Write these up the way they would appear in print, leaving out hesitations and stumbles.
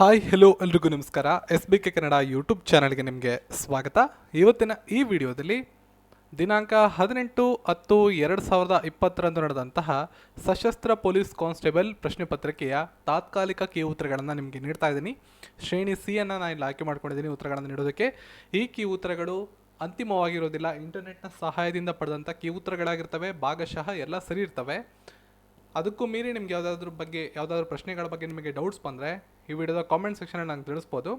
Hi hello ಎಲ್ರಿಗೂ ನಮಸ್ಕಾರ. SBK Kannada YouTube ಚಾನಲ್ಗೆ ನಿಮಗೆ ಸ್ವಾಗತ. ಇವತ್ತಿನ ಈ ವಿಡಿಯೋದಲ್ಲಿ ದಿನಾಂಕ 18/10/2020 ನಡೆದಂತಹ ಸಶಸ್ತ್ರ ಪೊಲೀಸ್ ಕಾನ್ಸ್ಟೇಬಲ್ ಪ್ರಶ್ನೆ ಪತ್ರಿಕೆಯ ತಾತ್ಕಾಲಿಕ ಕೀ ಉತ್ತರಗಳನ್ನು ನಿಮಗೆ ನೀಡ್ತಾ ಇದ್ದೀನಿ. ಶ್ರೇಣಿ ಸಿ ಅನ್ನು ನಾನು ಇಲ್ಲಿ ಆಯ್ಕೆ ಮಾಡ್ಕೊಂಡಿದ್ದೀನಿ ಉತ್ತರಗಳನ್ನು ನೀಡೋದಕ್ಕೆ. ಈ ಕೀ ಉತ್ತರಗಳು ಅಂತಿಮವಾಗಿರೋದಿಲ್ಲ, ಇಂಟರ್ನೆಟ್ನ ಸಹಾಯದಿಂದ ಪಡೆದಂಥ ಕೀ ಉತ್ತರಗಳಾಗಿರ್ತವೆ. ಭಾಗಶಃ ಎಲ್ಲ ಸರಿ ಇರ್ತವೆ. ಅದಕ್ಕೂ ಮೀರಿ ನಿಮ್ಗೆ ಯಾವುದಾದ್ರೂ ಪ್ರಶ್ನೆಗಳ ಬಗ್ಗೆ ನಿಮಗೆ ಡೌಟ್ಸ್ ಬಂದರೆ ಈ ವಿಡಿಯೋದ ಕಾಮೆಂಟ್ ಸೆಕ್ಷನಲ್ಲಿ ನಂಗೆ ತಿಳಿಸ್ಬೋದು.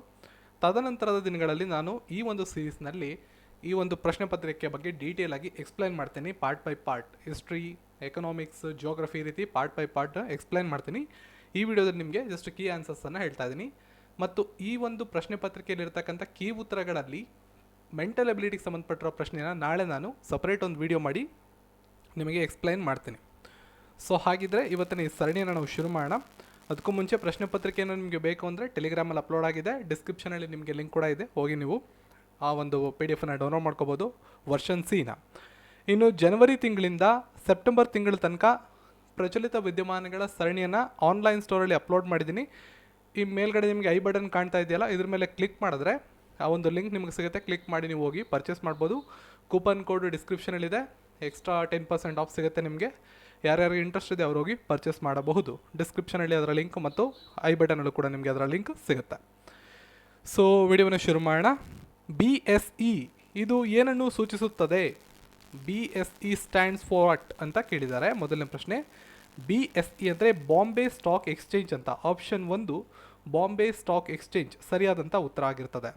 ತದನಂತರದ ದಿನಗಳಲ್ಲಿ ನಾನು ಈ ಒಂದು ಸೀರೀಸ್ನಲ್ಲಿ ಈ ಒಂದು ಪ್ರಶ್ನೆ ಪತ್ರಿಕೆ ಬಗ್ಗೆ ಡೀಟೇಲ್ ಆಗಿ ಎಕ್ಸ್ಪ್ಲೈನ್ ಮಾಡ್ತೀನಿ. Part by part, history, economics, geography ರೀತಿ ಪಾರ್ಟ್ ಬೈ ಪಾರ್ಟ್ ಎಕ್ಸ್ಪ್ಲೈನ್ ಮಾಡ್ತೀನಿ. ಈ ವಿಡಿಯೋದಲ್ಲಿ ನಿಮಗೆ ಜಸ್ಟ್ ಕೀ ಆನ್ಸರ್ಸನ್ನು ಹೇಳ್ತಾ ಇದ್ದೀನಿ. ಮತ್ತು ಈ ಒಂದು ಪ್ರಶ್ನೆ ಪತ್ರಿಕೆಯಲ್ಲಿರ್ತಕ್ಕಂಥ ಕೀ ಉತ್ತರಗಳಲ್ಲಿ ಮೆಂಟಲ್ ಎಬಿಲಿಟಿಗೆ ಸಂಬಂಧಪಟ್ಟಿರೋ ಪ್ರಶ್ನೆನ ನಾಳೆ ನಾನು ಸಪ್ರೇಟ್ ಒಂದು ವಿಡಿಯೋ ಮಾಡಿ ನಿಮಗೆ ಎಕ್ಸ್ಪ್ಲೈನ್ ಮಾಡ್ತೀನಿ. ಸೊ ಹಾಗಿದ್ರೆ ಇವತ್ತಿನ ಈ ಸರಣಿಯನ್ನು ನಾವು ಶುರು ಮಾಡೋಣ. ಅದಕ್ಕೂ ಮುಂಚೆ ಪ್ರಶ್ನೆ ಪತ್ರಿಕೆಯನ್ನು ನಿಮಗೆ ಬೇಕು ಅಂದರೆ ಟೆಲಿಗ್ರಾಮಲ್ಲಿ ಅಪ್ಲೋಡ್ ಆಗಿದೆ, ಡಿಸ್ಕ್ರಿಪ್ಷನಲ್ಲಿ ನಿಮಗೆ ಲಿಂಕ್ ಕೂಡ ಇದೆ, ಹೋಗಿ ನೀವು ಆ ಒಂದು PDF-ನ ಡೌನ್ಲೋಡ್ ಮಾಡ್ಕೋಬೋದು, ವರ್ಷನ್ ಸಿನ. ಇನ್ನು ಜನವರಿ ತಿಂಗಳಿಂದ ಸೆಪ್ಟೆಂಬರ್ ತಿಂಗಳ ತನಕ ಪ್ರಚಲಿತ ವಿದ್ಯಮಾನಗಳ ಸರಣಿಯನ್ನು ಆನ್ಲೈನ್ ಸ್ಟೋರಲ್ಲಿ ಅಪ್ಲೋಡ್ ಮಾಡಿದ್ದೀನಿ. ಈ ಮೇಲ್ಗಡೆ ನಿಮಗೆ ಐ ಬಟನ್ ಕಾಣ್ತಾ ಇದೆಯಲ್ಲ, ಇದ್ರ ಮೇಲೆ ಕ್ಲಿಕ್ ಮಾಡಿದ್ರೆ ಆ ಒಂದು ಲಿಂಕ್ ನಿಮಗೆ ಸಿಗುತ್ತೆ. ಕ್ಲಿಕ್ ಮಾಡಿ ನೀವು ಹೋಗಿ ಪರ್ಚೇಸ್ ಮಾಡ್ಬೋದು. ಕೂಪನ್ ಕೋಡ್ ಡಿಸ್ಕ್ರಿಪ್ಷನಲ್ಲಿದೆ, ಎಕ್ಸ್ಟ್ರಾ 10% ಆಫ್ ಸಿಗುತ್ತೆ ನಿಮಗೆ. ಯಾರ್ಯಾರಿಗೆ ಇಂಟ್ರೆಸ್ಟ್ ಇದೆ ಅವ್ರು ಹೋಗಿ ಪರ್ಚೇಸ್ ಮಾಡಬಹುದು. ಡಿಸ್ಕ್ರಿಪ್ಷನಲ್ಲಿ ಅದರ ಲಿಂಕ್ ಮತ್ತು ಐ ಬಟನಲ್ಲೂ ಕೂಡ ನಿಮಗೆ ಅದರ ಲಿಂಕ್ ಸಿಗುತ್ತೆ. ಸೊ ವಿಡಿಯೋನ ಶುರು ಮಾಡೋಣ. BSE ಇದು ಏನನ್ನು ಸೂಚಿಸುತ್ತದೆ? BSE ಸ್ಟ್ಯಾಂಡ್ಸ್ ಫಾರ್ ವಾಟ್ ಅಂತ ಕೇಳಿದ್ದಾರೆ. ಮೊದಲನೇ ಪ್ರಶ್ನೆ, BSE ಅಂದರೆ ಬಾಂಬೆ ಸ್ಟಾಕ್ ಎಕ್ಸ್ಚೇಂಜ್ ಅಂತ. ಆಪ್ಷನ್ 1 ಬಾಂಬೆ ಸ್ಟಾಕ್ ಎಕ್ಸ್ಚೇಂಜ್ ಸರಿಯಾದಂಥ ಉತ್ತರ ಆಗಿರ್ತದೆ.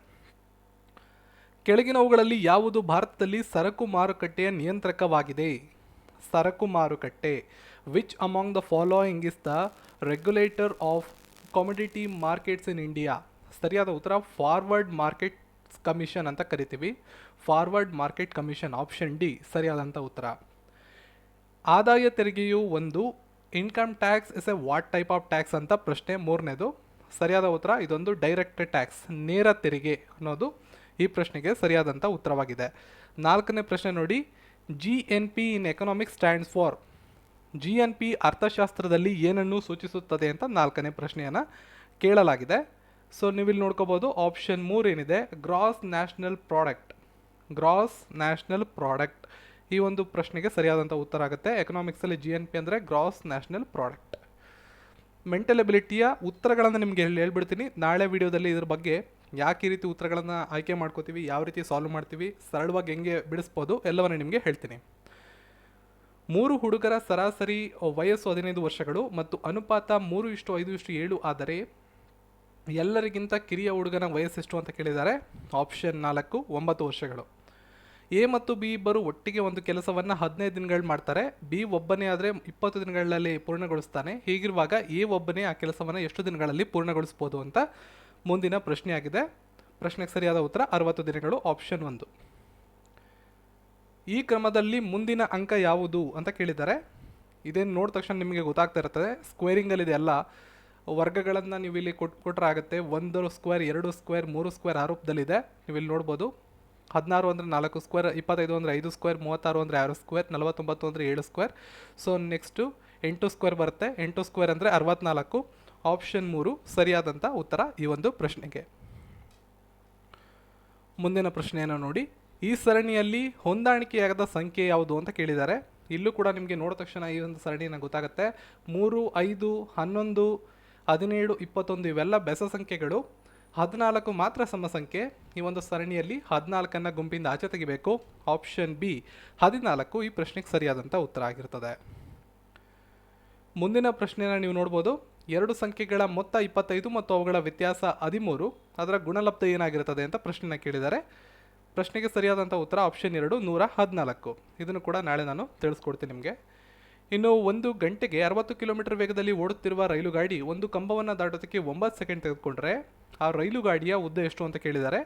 ಕೆಳಗಿನವುಗಳಲ್ಲಿ ಯಾವುದು ಭಾರತದಲ್ಲಿ ಸರಕು ಮಾರುಕಟ್ಟೆಯ ನಿಯಂತ್ರಕವಾಗಿದೆ? ಸರಕು ಮಾರುಕಟ್ಟೆ. Which among the following is the regulator of commodity markets in India? ಸರಿಯಾದ ಉತ್ತರ ಫಾರ್ವರ್ಡ್ ಮಾರ್ಕೆಟ್ ಕಮಿಷನ್ ಅಂತ ಕರಿತೀವಿ. Forward market commission, option D ಸರಿಯಾದಂಥ ಉತ್ತರ. ಆದಾಯ ತೆರಿಗೆಯು ಒಂದು. Income tax is A what type of tax ಅಂತ ಪ್ರಶ್ನೆ ಮೂರನೇದು. ಸರಿಯಾದ ಉತ್ತರ ಇದೊಂದು ಡೈರೆಕ್ಟ್ ಟ್ಯಾಕ್ಸ್, ನೇರ ತೆರಿಗೆ ಅನ್ನೋದು ಈ ಪ್ರಶ್ನೆಗೆ ಸರಿಯಾದಂಥ ಉತ್ತರವಾಗಿದೆ. ನಾಲ್ಕನೇ ಪ್ರಶ್ನೆ ನೋಡಿ, GNP in economics stands for. GNP ಅರ್ಥಶಾಸ್ತ್ರದಲ್ಲಿ ಏನನ್ನು ಸೂಚಿಸುತ್ತದೆ ಅಂತ ನಾಲ್ಕನೇ ಪ್ರಶ್ನೆಯನ್ನು ಕೇಳಲಾಗಿದೆ. ಸೊ ನೀವಿಲ್ಲಿ ನೋಡ್ಕೋಬೋದು, ಆಪ್ಷನ್ 3 ಏನಿದೆ, gross national product. Gross national product ಈ ಒಂದು ಪ್ರಶ್ನೆಗೆ ಸರಿಯಾದಂಥ ಉತ್ತರ ಆಗುತ್ತೆ. ಎಕನಾಮಿಕ್ಸಲ್ಲಿ GNP ಅಂದರೆ ಗ್ರಾಸ್ ನ್ಯಾಷನಲ್ ಪ್ರಾಡಕ್ಟ್. ಮೆಂಟಲ್ ಎಬಿಲಿಟಿಯ ಉತ್ತರಗಳನ್ನು ನಿಮಗೆ ಹೇಳ್ಬಿಡ್ತೀನಿ. ನಾಳೆ ವಿಡಿಯೋದಲ್ಲಿ ಇದ್ರ ಬಗ್ಗೆ ಯಾಕೆ ಈ ರೀತಿ ಉತ್ತರಗಳನ್ನು ಆಯ್ಕೆ ಮಾಡ್ಕೋತೀವಿ, ಯಾವ ರೀತಿ ಸಾಲ್ವ್ ಮಾಡ್ತೀವಿ, ಸರಳವಾಗಿ ಹೆಂಗೆ ಬಿಡಿಸ್ಬೋದು ಎಲ್ಲವನ್ನು ನಿಮಗೆ ಹೇಳ್ತೀನಿ. 3 ಹುಡುಗರ ಸರಾಸರಿ ವಯಸ್ಸು 15 ವರ್ಷಗಳು ಮತ್ತು ಅನುಪಾತ 3:5:7 ಆದರೆ ಎಲ್ಲರಿಗಿಂತ ಕಿರಿಯ ಹುಡುಗನ ವಯಸ್ಸೆಷ್ಟು ಅಂತ ಕೇಳಿದ್ದಾರೆ. ಆಪ್ಷನ್ 4 9 ವರ್ಷಗಳು. A ಮತ್ತು B ಇಬ್ಬರು ಒಟ್ಟಿಗೆ ಒಂದು ಕೆಲಸವನ್ನು 15 ದಿನಗಳು ಮಾಡ್ತಾರೆ. B ಒಬ್ಬನೇ ಆದರೆ 20 ದಿನಗಳಲ್ಲಿ ಪೂರ್ಣಗೊಳಿಸ್ತಾನೆ. ಹೀಗಿರುವಾಗ A ಒಬ್ಬನೇ ಆ ಕೆಲಸವನ್ನು ಎಷ್ಟು ದಿನಗಳಲ್ಲಿ ಪೂರ್ಣಗೊಳಿಸ್ಬೋದು ಅಂತ ಮುಂದಿನ ಪ್ರಶ್ನೆಯಾಗಿದೆ. ಪ್ರಶ್ನೆಗೆ ಸರಿಯಾದ ಉತ್ತರ 60 ದಿನಗಳು, ಆಪ್ಷನ್ 1. ಈ ಕ್ರಮದಲ್ಲಿ ಮುಂದಿನ ಅಂಕ ಯಾವುದು ಅಂತ ಕೇಳಿದ್ದಾರೆ. ಇದೇನು ನೋಡಿದ ತಕ್ಷಣ ನಿಮಗೆ ಗೊತ್ತಾಗ್ತಾ ಇರ್ತದೆ. ಸ್ಕ್ವೇರಿಂಗಲ್ಲಿದೆ ಎಲ್ಲ ವರ್ಗಗಳನ್ನು ನೀವು ಇಲ್ಲಿ ಕೊಟ್ಟರೆ ಆಗುತ್ತೆ. 1 ಸ್ಕ್ವೇರ್, 2 ಸ್ಕ್ವೇರ್, 3 ಸ್ಕ್ವೇರ್ ಆ ರೂಪದಲ್ಲಿದೆ. ನೀವು ಇಲ್ಲಿ ನೋಡ್ಬೋದು. 16 ಅಂದರೆ 4 ಸ್ಕ್ವೇರ್, 25 ಅಂದರೆ 5 ಸ್ಕ್ವೇರ್, 36 ಅಂದರೆ 6 ಸ್ಕ್ವೇರ್, 49 ಅಂದರೆ 7 ಸ್ಕ್ವೇರ್. ಸೊ ನೆಕ್ಸ್ಟು 8 ಸ್ಕ್ವೇರ್ ಬರುತ್ತೆ. 8 ಸ್ಕ್ವೇರ್ ಅಂದರೆ 64. ಆಪ್ಷನ್ 3 ಸರಿಯಾದಂಥ ಉತ್ತರ ಈ ಒಂದು ಪ್ರಶ್ನೆಗೆ. ಮುಂದಿನ ಪ್ರಶ್ನೆಯನ್ನು ನೋಡಿ, ಈ ಸರಣಿಯಲ್ಲಿ ಹೊಂದಾಣಿಕೆಯಾಗದ ಸಂಖ್ಯೆ ಯಾವುದು ಅಂತ ಕೇಳಿದ್ದಾರೆ. ಇಲ್ಲೂ ಕೂಡ ನಿಮಗೆ ನೋಡಿದ ತಕ್ಷಣ ಈ ಒಂದು ಸರಣಿನ ಗೊತ್ತಾಗುತ್ತೆ. 3, 5, 11, 17, 21 ಇವೆಲ್ಲ ಬೆಸ ಸಂಖ್ಯೆಗಳು. 14 ಮಾತ್ರ ಸಮ ಸಂಖ್ಯೆ. ಈ ಒಂದು ಸರಣಿಯಲ್ಲಿ 14ಅನ್ನು ಗುಂಪಿಂದ ಆಚೆ ತೆಗಿಬೇಕು. ಆಪ್ಷನ್ ಬಿ 14 ಈ ಪ್ರಶ್ನೆಗೆ ಸರಿಯಾದಂಥ ಉತ್ತರ ಆಗಿರ್ತದೆ. ಮುಂದಿನ ಪ್ರಶ್ನೆಯನ್ನು ನೀವು ನೋಡ್ಬೋದು. 2 ಸಂಖ್ಯೆಗಳ ಮೊತ್ತ 25 ಮತ್ತು ಅವುಗಳ ವ್ಯತ್ಯಾಸ 13, ಅದರ ಗುಣಲಬ್ಧ ಏನಾಗಿರ್ತದೆ ಅಂತ ಪ್ರಶ್ನೆನ ಕೇಳಿದ್ದಾರೆ. ಪ್ರಶ್ನೆಗೆ ಸರಿಯಾದಂಥ ಉತ್ತರ ಆಪ್ಷನ್ 2 114. ಇದನ್ನು ಕೂಡ ನಾಳೆ ನಾನು ತಿಳಿಸ್ಕೊಡ್ತೀನಿ ನಿಮಗೆ. ಇನ್ನು 1 ಗಂಟೆಗೆ 60 ಕಿಲೋಮೀಟರ್ ವೇಗದಲ್ಲಿ ಓಡುತ್ತಿರುವ ರೈಲು ಗಾಡಿ ಒಂದು ಕಂಬವನ್ನು ದಾಟೋದಕ್ಕೆ 9 ಸೆಕೆಂಡ್ ತೆಗೆದುಕೊಂಡ್ರೆ ಆ ರೈಲು ಗಾಡಿಯ ಉದ್ದ ಎಷ್ಟು ಅಂತ ಕೇಳಿದ್ದಾರೆ.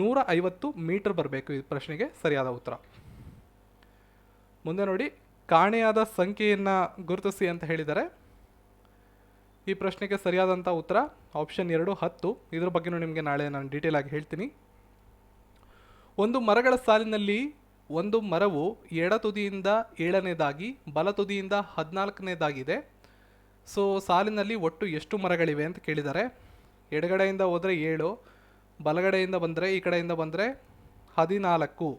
150 ಮೀಟರ್ ಬರಬೇಕು ಈ ಪ್ರಶ್ನೆಗೆ ಸರಿಯಾದ ಉತ್ತರ. ಮುಂದೆ ನೋಡಿ, ಕಾಣೆಯಾದ ಸಂಖ್ಯೆಯನ್ನು ಗುರುತಿಸಿ ಅಂತ ಹೇಳಿದ್ದಾರೆ. ಈ ಪ್ರಶ್ನೆಗೆ ಸರಿಯಾದಂಥ ಉತ್ತರ ಆಪ್ಷನ್ 2 10. ಇದ್ರ ಬಗ್ಗೆನೂ ನಿಮಗೆ ನಾಳೆ ನಾನು ಡೀಟೇಲ್ ಆಗಿ ಹೇಳ್ತೀನಿ. ಒಂದು ಮರಗಳ ಸಾಲಿನಲ್ಲಿ ಒಂದು ಮರವು ಎಡ ತುದಿಯಿಂದ 7ನೇದಾಗಿ ಬಲ ತುದಿಯಿಂದ 14ನೇದಾಗಿದೆ. ಸೊ ಸಾಲಿನಲ್ಲಿ ಒಟ್ಟು ಎಷ್ಟು ಮರಗಳಿವೆ ಅಂತ ಕೇಳಿದ್ದಾರೆ. ಎಡಗಡೆಯಿಂದ ಹೋದರೆ 7, ಬಲಗಡೆಯಿಂದ ಬಂದರೆ ಈ ಕಡೆಯಿಂದ ಬಂದರೆ 14.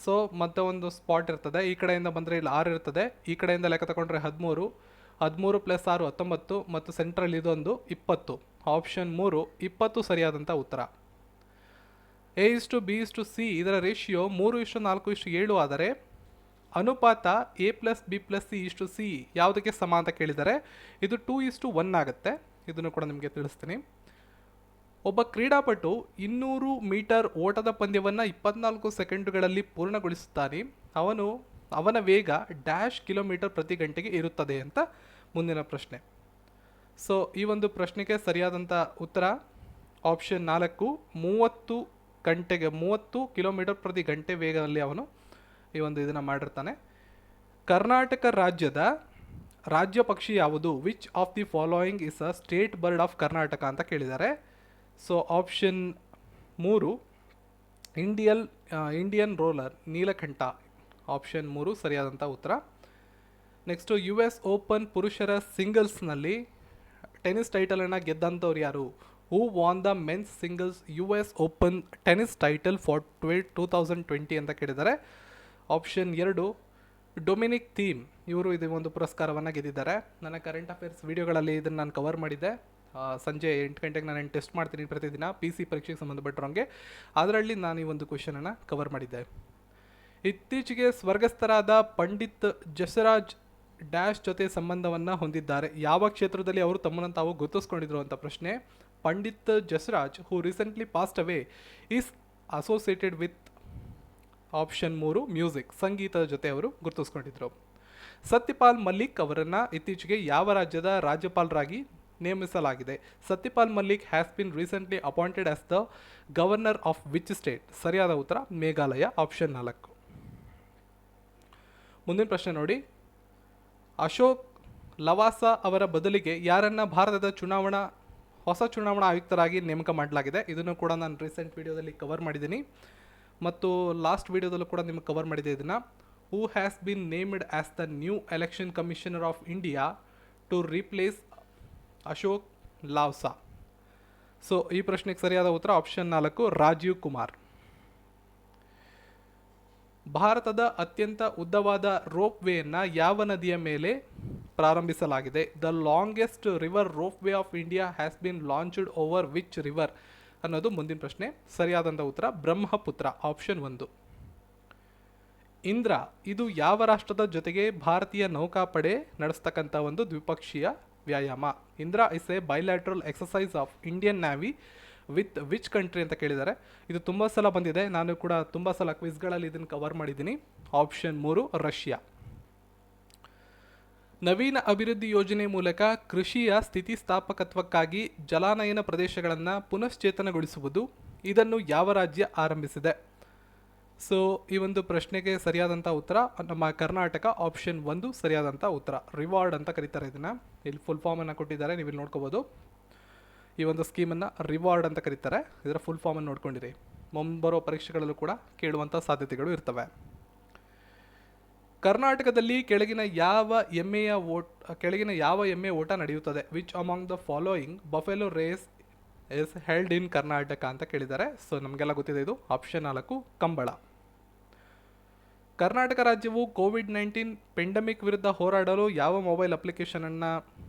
ಸೊ ಮತ್ತೆ ಒಂದು ಸ್ಪಾಟ್ ಇರ್ತದೆ, ಈ ಕಡೆಯಿಂದ ಬಂದರೆ ಇಲ್ಲಿ 6 ಇರ್ತದೆ, ಈ ಕಡೆಯಿಂದ ಲೆಕ್ಕ ತಗೊಂಡ್ರೆ 13, 13 + 6 19, ಮತ್ತು ಸೆಂಟ್ರಲ್ ಇದೊಂದು 20. ಆಪ್ಷನ್ 3 20 ಸರಿಯಾದಂಥ ಉತ್ತರ. A:B:C ಇದರ ರೇಷಿಯೋ 3:4:7 ಆದರೆ ಅನುಪಾತ A+B+C:C ಯಾವುದಕ್ಕೆ ಸಮ ಅಂತ ಕೇಳಿದರೆ ಇದು 2:1 ಆಗುತ್ತೆ. ಇದನ್ನು ಕೂಡ ನಿಮಗೆ ತಿಳಿಸ್ತೀನಿ. ಒಬ್ಬ ಕ್ರೀಡಾಪಟು 200 ಮೀಟರ್ ಓಟದ ಪಂದ್ಯವನ್ನು 24 ಸೆಕೆಂಡುಗಳಲ್ಲಿ ಪೂರ್ಣಗೊಳಿಸುತ್ತಾನೆ. ಅವನ ವೇಗ ಡ್ಯಾಶ್ ಕಿಲೋಮೀಟರ್ ಪ್ರತಿ ಗಂಟೆಗೆ ಇರುತ್ತದೆ ಅಂತ ಮುಂದಿನ ಪ್ರಶ್ನೆ. ಸೊ ಈ ಒಂದು ಪ್ರಶ್ನೆಗೆ ಸರಿಯಾದಂಥ ಉತ್ತರ ಆಪ್ಷನ್ 4, 30 ಕಿಲೋಮೀಟರ್ ಪ್ರತಿ ಗಂಟೆ ವೇಗದಲ್ಲಿ ಅವನು ಈ ಒಂದು ಇದನ್ನು ಮಾಡಿರ್ತಾನೆ. ಕರ್ನಾಟಕ ರಾಜ್ಯದ ರಾಜ್ಯ ಪಕ್ಷಿ ಯಾವುದು? Which of the following is a state board of Karnataka ಅಂತ ಕೇಳಿದ್ದಾರೆ. So option 3 Indian roller, Neelakantha. Option 3 ಸರಿಯಾದಂಥ ಉತ್ತರ. ನೆಕ್ಸ್ಟು US ಓಪನ್ ಪುರುಷರ ಸಿಂಗಲ್ಸ್ನಲ್ಲಿ ಟೆನ್ನಿಸ್ ಟೈಟಲನ್ನು ಗೆದ್ದಂಥವ್ರು ಯಾರು? Who won the men's singles US open tennis title for 2020 ಅಂತ ಕೇಳಿದ್ದಾರೆ. ಆಪ್ಷನ್ 2 ಡೊಮಿನಿಕ್ ಥೀಮ್, ಇವರು ಇದು ಒಂದು ಪುರಸ್ಕಾರವನ್ನು ಗೆದ್ದಿದ್ದಾರೆ. ನನ್ನ ಕರೆಂಟ್ ಅಫೇರ್ಸ್ ವಿಡಿಯೋಗಳಲ್ಲಿ ಇದನ್ನು ನಾನು ಕವರ್ ಮಾಡಿದ್ದೆ. ಸಂಜೆ 8 ಗಂಟೆಗೆ ನಾನು ಟೆಸ್ಟ್ ಮಾಡ್ತೀನಿ ಪ್ರತಿದಿನ PC ಪರೀಕ್ಷೆಗೆ ಸಂಬಂಧಪಟ್ಟಿರೋಂಗೆ. ಅದರಲ್ಲಿ ನಾನು ಈ ಒಂದು ಕ್ವೆಶನನ್ನು ಕವರ್ ಮಾಡಿದ್ದೆ. ಇತ್ತೀಚೆಗೆ ಸ್ವರ್ಗಸ್ಥರಾದ ಪಂಡಿತ್ ಜಸರಾಜ್ ಡ್ಯಾಶ್ ಜೊತೆ ಸಂಬಂಧವನ್ನು ಹೊಂದಿದ್ದಾರೆ. ಯಾವ ಕ್ಷೇತ್ರದಲ್ಲಿ ಅವರು ತಮ್ಮನ್ನು ತಾವು ಗುರುತಿಸ್ಕೊಂಡಿದ್ರು ಅಂತ ಪ್ರಶ್ನೆ. Pandit Jasraj who recently passed away is associated with option 3 music, ಸಂಗೀತದ ಜೊತೆ ಅವರು ಗುರುತಿಸ್ಕೊಂಡಿದ್ರು. ಸತ್ಯಪಾಲ್ ಮಲ್ಲಿಕ್ ಅವರನ್ನು ಇತ್ತೀಚೆಗೆ ಯಾವ ರಾಜ್ಯದ ರಾಜ್ಯಪಾಲರಾಗಿ ನೇಮಿಸಲಾಗಿದೆ? Satyapal Malik has been recently appointed as the governor of which state? ಸರಿಯಾದ ಉತ್ತರ ಮೇಘಾಲಯ, ಆಪ್ಷನ್ 4. ಮುಂದಿನ ಪ್ರಶ್ನೆ ನೋಡಿ. ಅಶೋಕ್ ಲವಾಸ ಅವರ ಬದಲಿಗೆ ಯಾರನ್ನ ಭಾರತದ ಹೊಸ ಚುನಾವಣಾ ಆಯುಕ್ತರಾಗಿ ನೇಮಕ ಮಾಡಲಾಗಿದೆ? ಇದನ್ನು ಕೂಡ ನಾನು ರೀಸೆಂಟ್ ವಿಡಿಯೋದಲ್ಲಿ ಕವರ್ ಮಾಡಿದ್ದೀನಿ ಮತ್ತು ಲಾಸ್ಟ್ ವಿಡಿಯೋದಲ್ಲೂ ಕೂಡ ನಿಮಗೆ ಕವರ್ ಮಾಡಿದೆ ಇದನ್ನು. Who has been named as the new election commissioner of India to replace Ashok Lavasa? So ಈ ಪ್ರಶ್ನೆಗೆ ಸರಿಯಾದ ಉತ್ತರ ಆಪ್ಷನ್ 4 ರಾಜೀವ್ ಕುಮಾರ್. ಭಾರತದ ಅತ್ಯಂತ ಉದ್ದವಾದ ರೋಪ್ ವೇಯನ್ನು ಯಾವ ನದಿಯ ಮೇಲೆ ಪ್ರಾರಂಭಿಸಲಾಗಿದೆ? The longest river rope way of India has been launched over which river ಅನ್ನೋದು ಮುಂದಿನ ಪ್ರಶ್ನೆ. ಸರಿಯಾದಂಥ ಉತ್ತರ ಬ್ರಹ್ಮಪುತ್ರ, ಆಪ್ಷನ್ 1. ಇಂದ್ರ ಇದು ಯಾವ ರಾಷ್ಟ್ರದ ಜೊತೆಗೆ ಭಾರತೀಯ ನೌಕಾಪಡೆ ನಡೆಸ್ತಕ್ಕಂಥ ಒಂದು ದ್ವಿಪಕ್ಷೀಯ ವ್ಯಾಯಾಮ? Indra is A bilateral exercise of Indian navy with which country ಅಂತ ಕೇಳಿದ್ದಾರೆ. ಇದು ತುಂಬ ಸಲ ಬಂದಿದೆ, ನಾನು ಕೂಡ ತುಂಬ ಸಲ ಕ್ವಿಸ್ಗಳಲ್ಲಿ ಇದನ್ನು ಕವರ್ ಮಾಡಿದ್ದೀನಿ. Option 3 Russia. ನವೀನ ಅಭಿವೃದ್ಧಿ ಯೋಜನೆ ಮೂಲಕ ಕೃಷಿಯ ಸ್ಥಿತಿಸ್ಥಾಪಕತ್ವಕ್ಕಾಗಿ ಜಲಾನಯನ ಪ್ರದೇಶಗಳನ್ನು ಪುನಶ್ಚೇತನಗೊಳಿಸುವುದು, ಇದನ್ನು ಯಾವ ರಾಜ್ಯ ಆರಂಭಿಸಿದೆ? ಸೊ ಈ ಒಂದು ಪ್ರಶ್ನೆಗೆ ಸರಿಯಾದಂಥ ಉತ್ತರ ನಮ್ಮ ಕರ್ನಾಟಕ, ಆಪ್ಷನ್ 1 ಸರಿಯಾದಂಥ ಉತ್ತರ. ರಿವಾರ್ಡ್ ಅಂತ ಕರೀತಾರೆ ಇದನ್ನು. ಇಲ್ಲಿ ಫುಲ್ ಫಾರ್ಮನ್ನು ಕೊಟ್ಟಿದ್ದಾರೆ, ನೀವು ಇಲ್ಲಿ ನೋಡ್ಕೋಬೋದು. ಈ ಒಂದು ಸ್ಕೀಮನ್ನು ರಿವಾರ್ಡ್ ಅಂತ ಕರೀತಾರೆ. ಇದರ ಫುಲ್ ಫಾರ್ಮನ್ನು ನೋಡ್ಕೊಂಡಿರಿ. ಮುಂಬರೋ ಪರೀಕ್ಷೆಗಳಲ್ಲೂ ಕೂಡ ಕೇಳುವಂಥ ಸಾಧ್ಯತೆಗಳು ಇರ್ತವೆ. ಕರ್ನಾಟಕದಲ್ಲಿ ಕೆಳಗಿನ ಯಾವ ಎಮ್ಮೆ ಓಟ ನಡೆಯುತ್ತದೆ? Which among the following buffalo race is held in Karnataka ಅಂತ ಕೇಳಿದ್ದಾರೆ. ಸೊ ನಮಗೆಲ್ಲ ಗೊತ್ತಿದೆ ಇದು ಆಪ್ಷನ್ 4 ಕಂಬಳ. ಕರ್ನಾಟಕ ರಾಜ್ಯವು ಕೋವಿಡ್-19 ಪೆಂಡಮಿಕ್ ವಿರುದ್ಧ ಹೋರಾಡಲು ಯಾವ ಮೊಬೈಲ್ ಅಪ್ಲಿಕೇಶನನ್ನು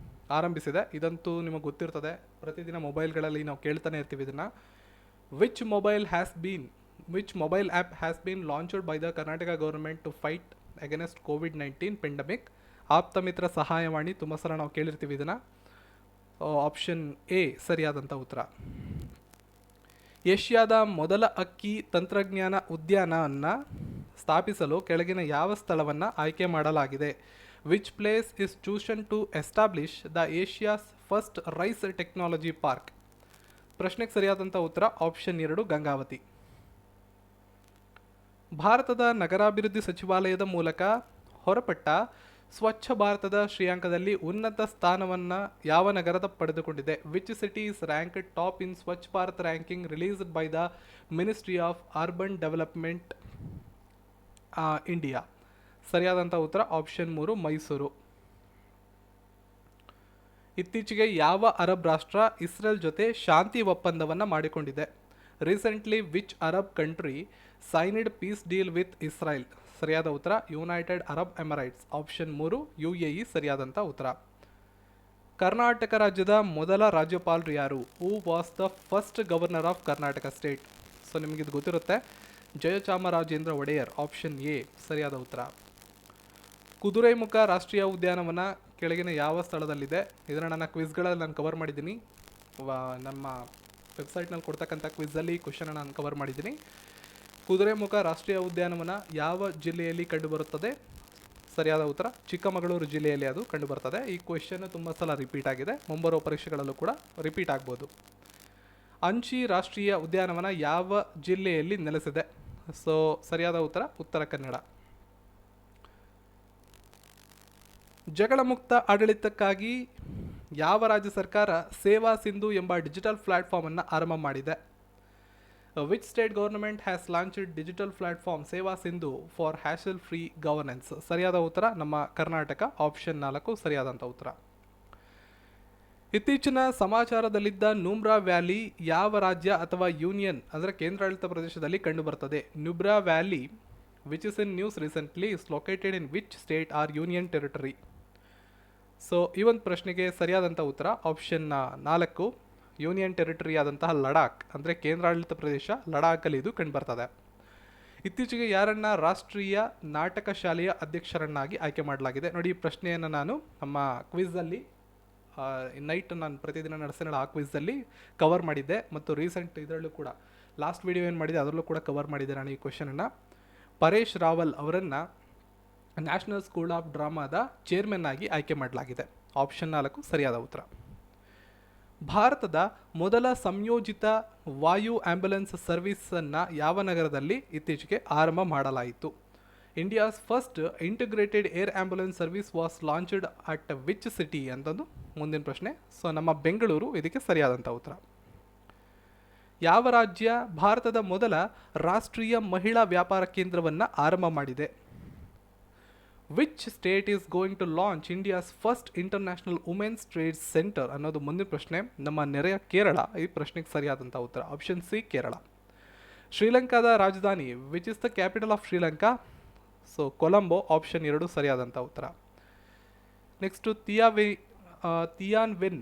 ಆರಂಭಿಸಿದೆ? ಇದಂತೂ ನಿಮಗೆ ಗೊತ್ತಿರ್ತದೆ, ಪ್ರತಿದಿನ ಮೊಬೈಲ್ಗಳಲ್ಲಿ ನಾವು ಕೇಳ್ತಾನೆ ಇರ್ತೀವಿ ಇದನ್ನು. Which mobile app has been launched by the Karnataka government to fight against ಕೋವಿಡ್-19 ಪೆಂಡಮಿಕ್? ಆಪ್ತಮಿತ್ರ ಸಹಾಯವಾಣಿ, ತುಂಬ ಸಲ ನಾವು ಕೇಳಿರ್ತೀವಿ ಇದನ್ನು. ಆಪ್ಷನ್ ಎ ಸರಿಯಾದಂಥ ಉತ್ತರ. ಏಷ್ಯಾದ ಮೊದಲ ಅಕ್ಕಿ ತಂತ್ರಜ್ಞಾನ ಉದ್ಯಾನವನ್ನು ಸ್ಥಾಪಿಸಲು ಕೆಳಗಿನ ಯಾವ ಸ್ಥಳವನ್ನು ಆಯ್ಕೆ ಮಾಡಲಾಗಿದೆ? Which place is chosen to establish the Asia's first rice technology park? ಪ್ರಶ್ನೆಗೆ ಸರಿಯಾದಂಥ ಉತ್ತರ ಆಪ್ಷನ್ 2 ಗಂಗಾವತಿ. ಭಾರತದ ನಗರಾಭಿವೃದ್ಧಿ ಸಚಿವಾಲಯದ ಮೂಲಕ ಹೊರಪಟ್ಟ ಸ್ವಚ್ಛ ಭಾರತದ ಶ್ರೇಯಾಂಕದಲ್ಲಿ ಉನ್ನತ ಸ್ಥಾನವನ್ನು ಯಾವ ನಗರದ ಪಡೆದುಕೊಂಡಿದೆ? Which city is ranked top in Swachh Bharat ranking released by the ministry of urban development India? ಸರಿಯಾದಂಥ ಉತ್ತರ ಆಪ್ಷನ್ 3 ಮೈಸೂರು. ಇತ್ತೀಚೆಗೆ ಯಾವ ಅರಬ್ ರಾಷ್ಟ್ರ ಇಸ್ರೇಲ್ ಜೊತೆ ಶಾಂತಿ ಒಪ್ಪಂದವನ್ನು ಮಾಡಿಕೊಂಡಿದೆ? Recently which Arab country signed peace deal with Israel? ಸರಿಯಾದ ಉತ್ತರ United Arab Emirates. Option 3 UAE ಸರಿಯಾದಂಥ ಉತ್ತರ. ಕರ್ನಾಟಕ ರಾಜ್ಯದ ಮೊದಲ ರಾಜ್ಯಪಾಲರು ಯಾರು? Who was the first governor of Karnataka state? So ನಿಮಗಿದು ಗೊತ್ತಿರುತ್ತೆ, ಜಯಚಾಮರಾಜೇಂದ್ರ ಒಡೆಯರ್. ಆಪ್ಷನ್ ಎ ಸರಿಯಾದ ಉತ್ತರ. ಕುದುರೆಮುಖ ರಾಷ್ಟ್ರೀಯ ಉದ್ಯಾನವನ ಕೆಳಗಿನ ಯಾವ ಸ್ಥಳದಲ್ಲಿದೆ? ಇದನ್ನು ನನ್ನ ಕ್ವಿಜ್ಗಳಲ್ಲಿ ನಾನು ಕವರ್ ಮಾಡಿದ್ದೀನಿ. ನಮ್ಮ ವೆಬ್ಸೈಟ್ನಲ್ಲಿ ಕೊಡ್ತಕ್ಕಂಥ ಕ್ವಿಝಲ್ಲಿ ಕ್ವಶನ್ ನಾನು ಕವರ್ ಮಾಡಿದ್ದೀನಿ. ಕುದುರೆಮುಖ ರಾಷ್ಟ್ರೀಯ ಉದ್ಯಾನವನ ಯಾವ ಜಿಲ್ಲೆಯಲ್ಲಿ ಕಂಡುಬರುತ್ತದೆ? ಸರಿಯಾದ ಉತ್ತರ ಚಿಕ್ಕಮಗಳೂರು ಜಿಲ್ಲೆಯಲ್ಲಿ ಅದು ಕಂಡುಬರ್ತದೆ. ಈ ಕ್ವೆಶನ್ ತುಂಬ ಸಲ ರಿಪೀಟ್ ಆಗಿದೆ, ಮುಂಬರುವ ಪರೀಕ್ಷೆಗಳಲ್ಲೂ ಕೂಡ ರಿಪೀಟ್ ಆಗ್ಬೋದು. ಅಂಚಿ ರಾಷ್ಟ್ರೀಯ ಉದ್ಯಾನವನ ಯಾವ ಜಿಲ್ಲೆಯಲ್ಲಿ ನೆಲೆಸಿದೆ? ಸೊ ಸರಿಯಾದ ಉತ್ತರ ಉತ್ತರ ಕನ್ನಡ. ಜಗಳ ಮುಕ್ತ ಆಡಳಿತಕ್ಕಾಗಿ ಯಾವ ರಾಜ್ಯ ಸರ್ಕಾರ ಸೇವಾ ಸಿಂಧು ಎಂಬ ಡಿಜಿಟಲ್ ಪ್ಲಾಟ್ಫಾರ್ಮನ್ನು ಆರಂಭ ಮಾಡಿದೆ? Which state government has launched digital platform ಸೇವಾ ಸಿಂಧು ಫಾರ್ ಹ್ಯಾಶಲ್ ಫ್ರೀ ಗವರ್ನೆನ್ಸ್? ಸರಿಯಾದ ಉತ್ತರ ನಮ್ಮ ಕರ್ನಾಟಕ. ಆಪ್ಷನ್ 4 ಸರಿಯಾದಂಥ ಉತ್ತರ. ಇತ್ತೀಚಿನ ಸಮಾಚಾರದಲ್ಲಿದ್ದ ನುಬ್ರಾ ವ್ಯಾಲಿ ಯಾವ ರಾಜ್ಯ ಅಥವಾ ಯೂನಿಯನ್ ಅಂದರೆ ಕೇಂದ್ರಾಡಳಿತ ಪ್ರದೇಶದಲ್ಲಿ ಕಂಡುಬರ್ತದೆ? Nubra valley which is in news recently is located in which state or union territory? So ಈ ಒಂದು ಪ್ರಶ್ನೆಗೆ ಸರಿಯಾದಂಥ ಉತ್ತರ ಆಪ್ಷನ್ 4 ಯೂನಿಯನ್ ಟೆರಿಟರಿ ಆದಂತಹ ಲಡಾಖ್ ಅಂದರೆ ಕೇಂದ್ರಾಡಳಿತ ಪ್ರದೇಶ ಲಡಾಖಲ್ಲಿ ಇದು ಕಂಡುಬರ್ತದೆ. ಇತ್ತೀಚೆಗೆ ಯಾರನ್ನ ರಾಷ್ಟ್ರೀಯ ನಾಟಕ ಶಾಲೆಯ ಅಧ್ಯಕ್ಷರನ್ನಾಗಿ ಆಯ್ಕೆ ಮಾಡಲಾಗಿದೆ? ನೋಡಿ, ಈ ಪ್ರಶ್ನೆಯನ್ನು ನಾನು ನಮ್ಮ ಕ್ವಿಝಲ್ಲಿ ನೈಟ್ ನಾನು ಪ್ರತಿದಿನ ನಡೆಸಿದ ಆ ಕ್ವಿಝಲ್ಲಿ ಕವರ್ ಮಾಡಿದ್ದೆ ಮತ್ತು ರೀಸೆಂಟ್ ಇದರಲ್ಲೂ ಕೂಡ ಲಾಸ್ಟ್ ವಿಡಿಯೋ ಏನು ಮಾಡಿದೆ ಅದರಲ್ಲೂ ಕೂಡ ಕವರ್ ಮಾಡಿದ್ದೆ ನಾನು ಈ ಕ್ವೆಶನನ್ನು. ಪರೇಶ್ ರಾವಲ್ ಅವರನ್ನು ನ್ಯಾಷನಲ್ ಸ್ಕೂಲ್ ಆಫ್ ಡ್ರಾಮಾದ ಚೇರ್ಮನ್ ಆಗಿ ಆಯ್ಕೆ ಮಾಡಲಾಗಿದೆ. ಆಪ್ಷನ್ 4 ಸರಿಯಾದ ಉತ್ತರ. ಭಾರತದ ಮೊದಲ ಸಂಯೋಜಿತ ವಾಯು ಆಂಬ್ಯುಲೆನ್ಸ್ ಸರ್ವಿಸನ್ನು ಯಾವ ನಗರದಲ್ಲಿ ಇತ್ತೀಚೆಗೆ ಆರಂಭ ಮಾಡಲಾಯಿತು? India's first integrated air ambulance service was launched at which city ಅಂತಂದು ಮುಂದಿನ ಪ್ರಶ್ನೆ. ಸೊ ನಮ್ಮ ಬೆಂಗಳೂರು ಇದಕ್ಕೆ ಸರಿಯಾದಂಥ ಉತ್ತರ. ಯಾವ ರಾಜ್ಯ ಭಾರತದ ಮೊದಲ ರಾಷ್ಟ್ರೀಯ ಮಹಿಳಾ ವ್ಯಾಪಾರ ಕೇಂದ್ರವನ್ನು ಆರಂಭ ಮಾಡಿದೆ? Which state is going to launch India's first international women's trade centre ಅನ್ನೋದು ಮುಂದಿನ ಪ್ರಶ್ನೆ. ನಮ್ಮ ನೆರೆಯ ಕೇರಳ ಈ ಪ್ರಶ್ನೆಗೆ ಸರಿಯಾದಂಥ ಉತ್ತರ ಆಪ್ಷನ್ ಸಿ ಕೇರಳ. ಶ್ರೀಲಂಕಾದ ರಾಜಧಾನಿ which is the capital of Sri Lanka? So Colombo. Option 2 ಸರಿಯಾದಂಥ ಉತ್ತರ. ನೆಕ್ಸ್ಟು ತಿಯಾನ್ವೆನ್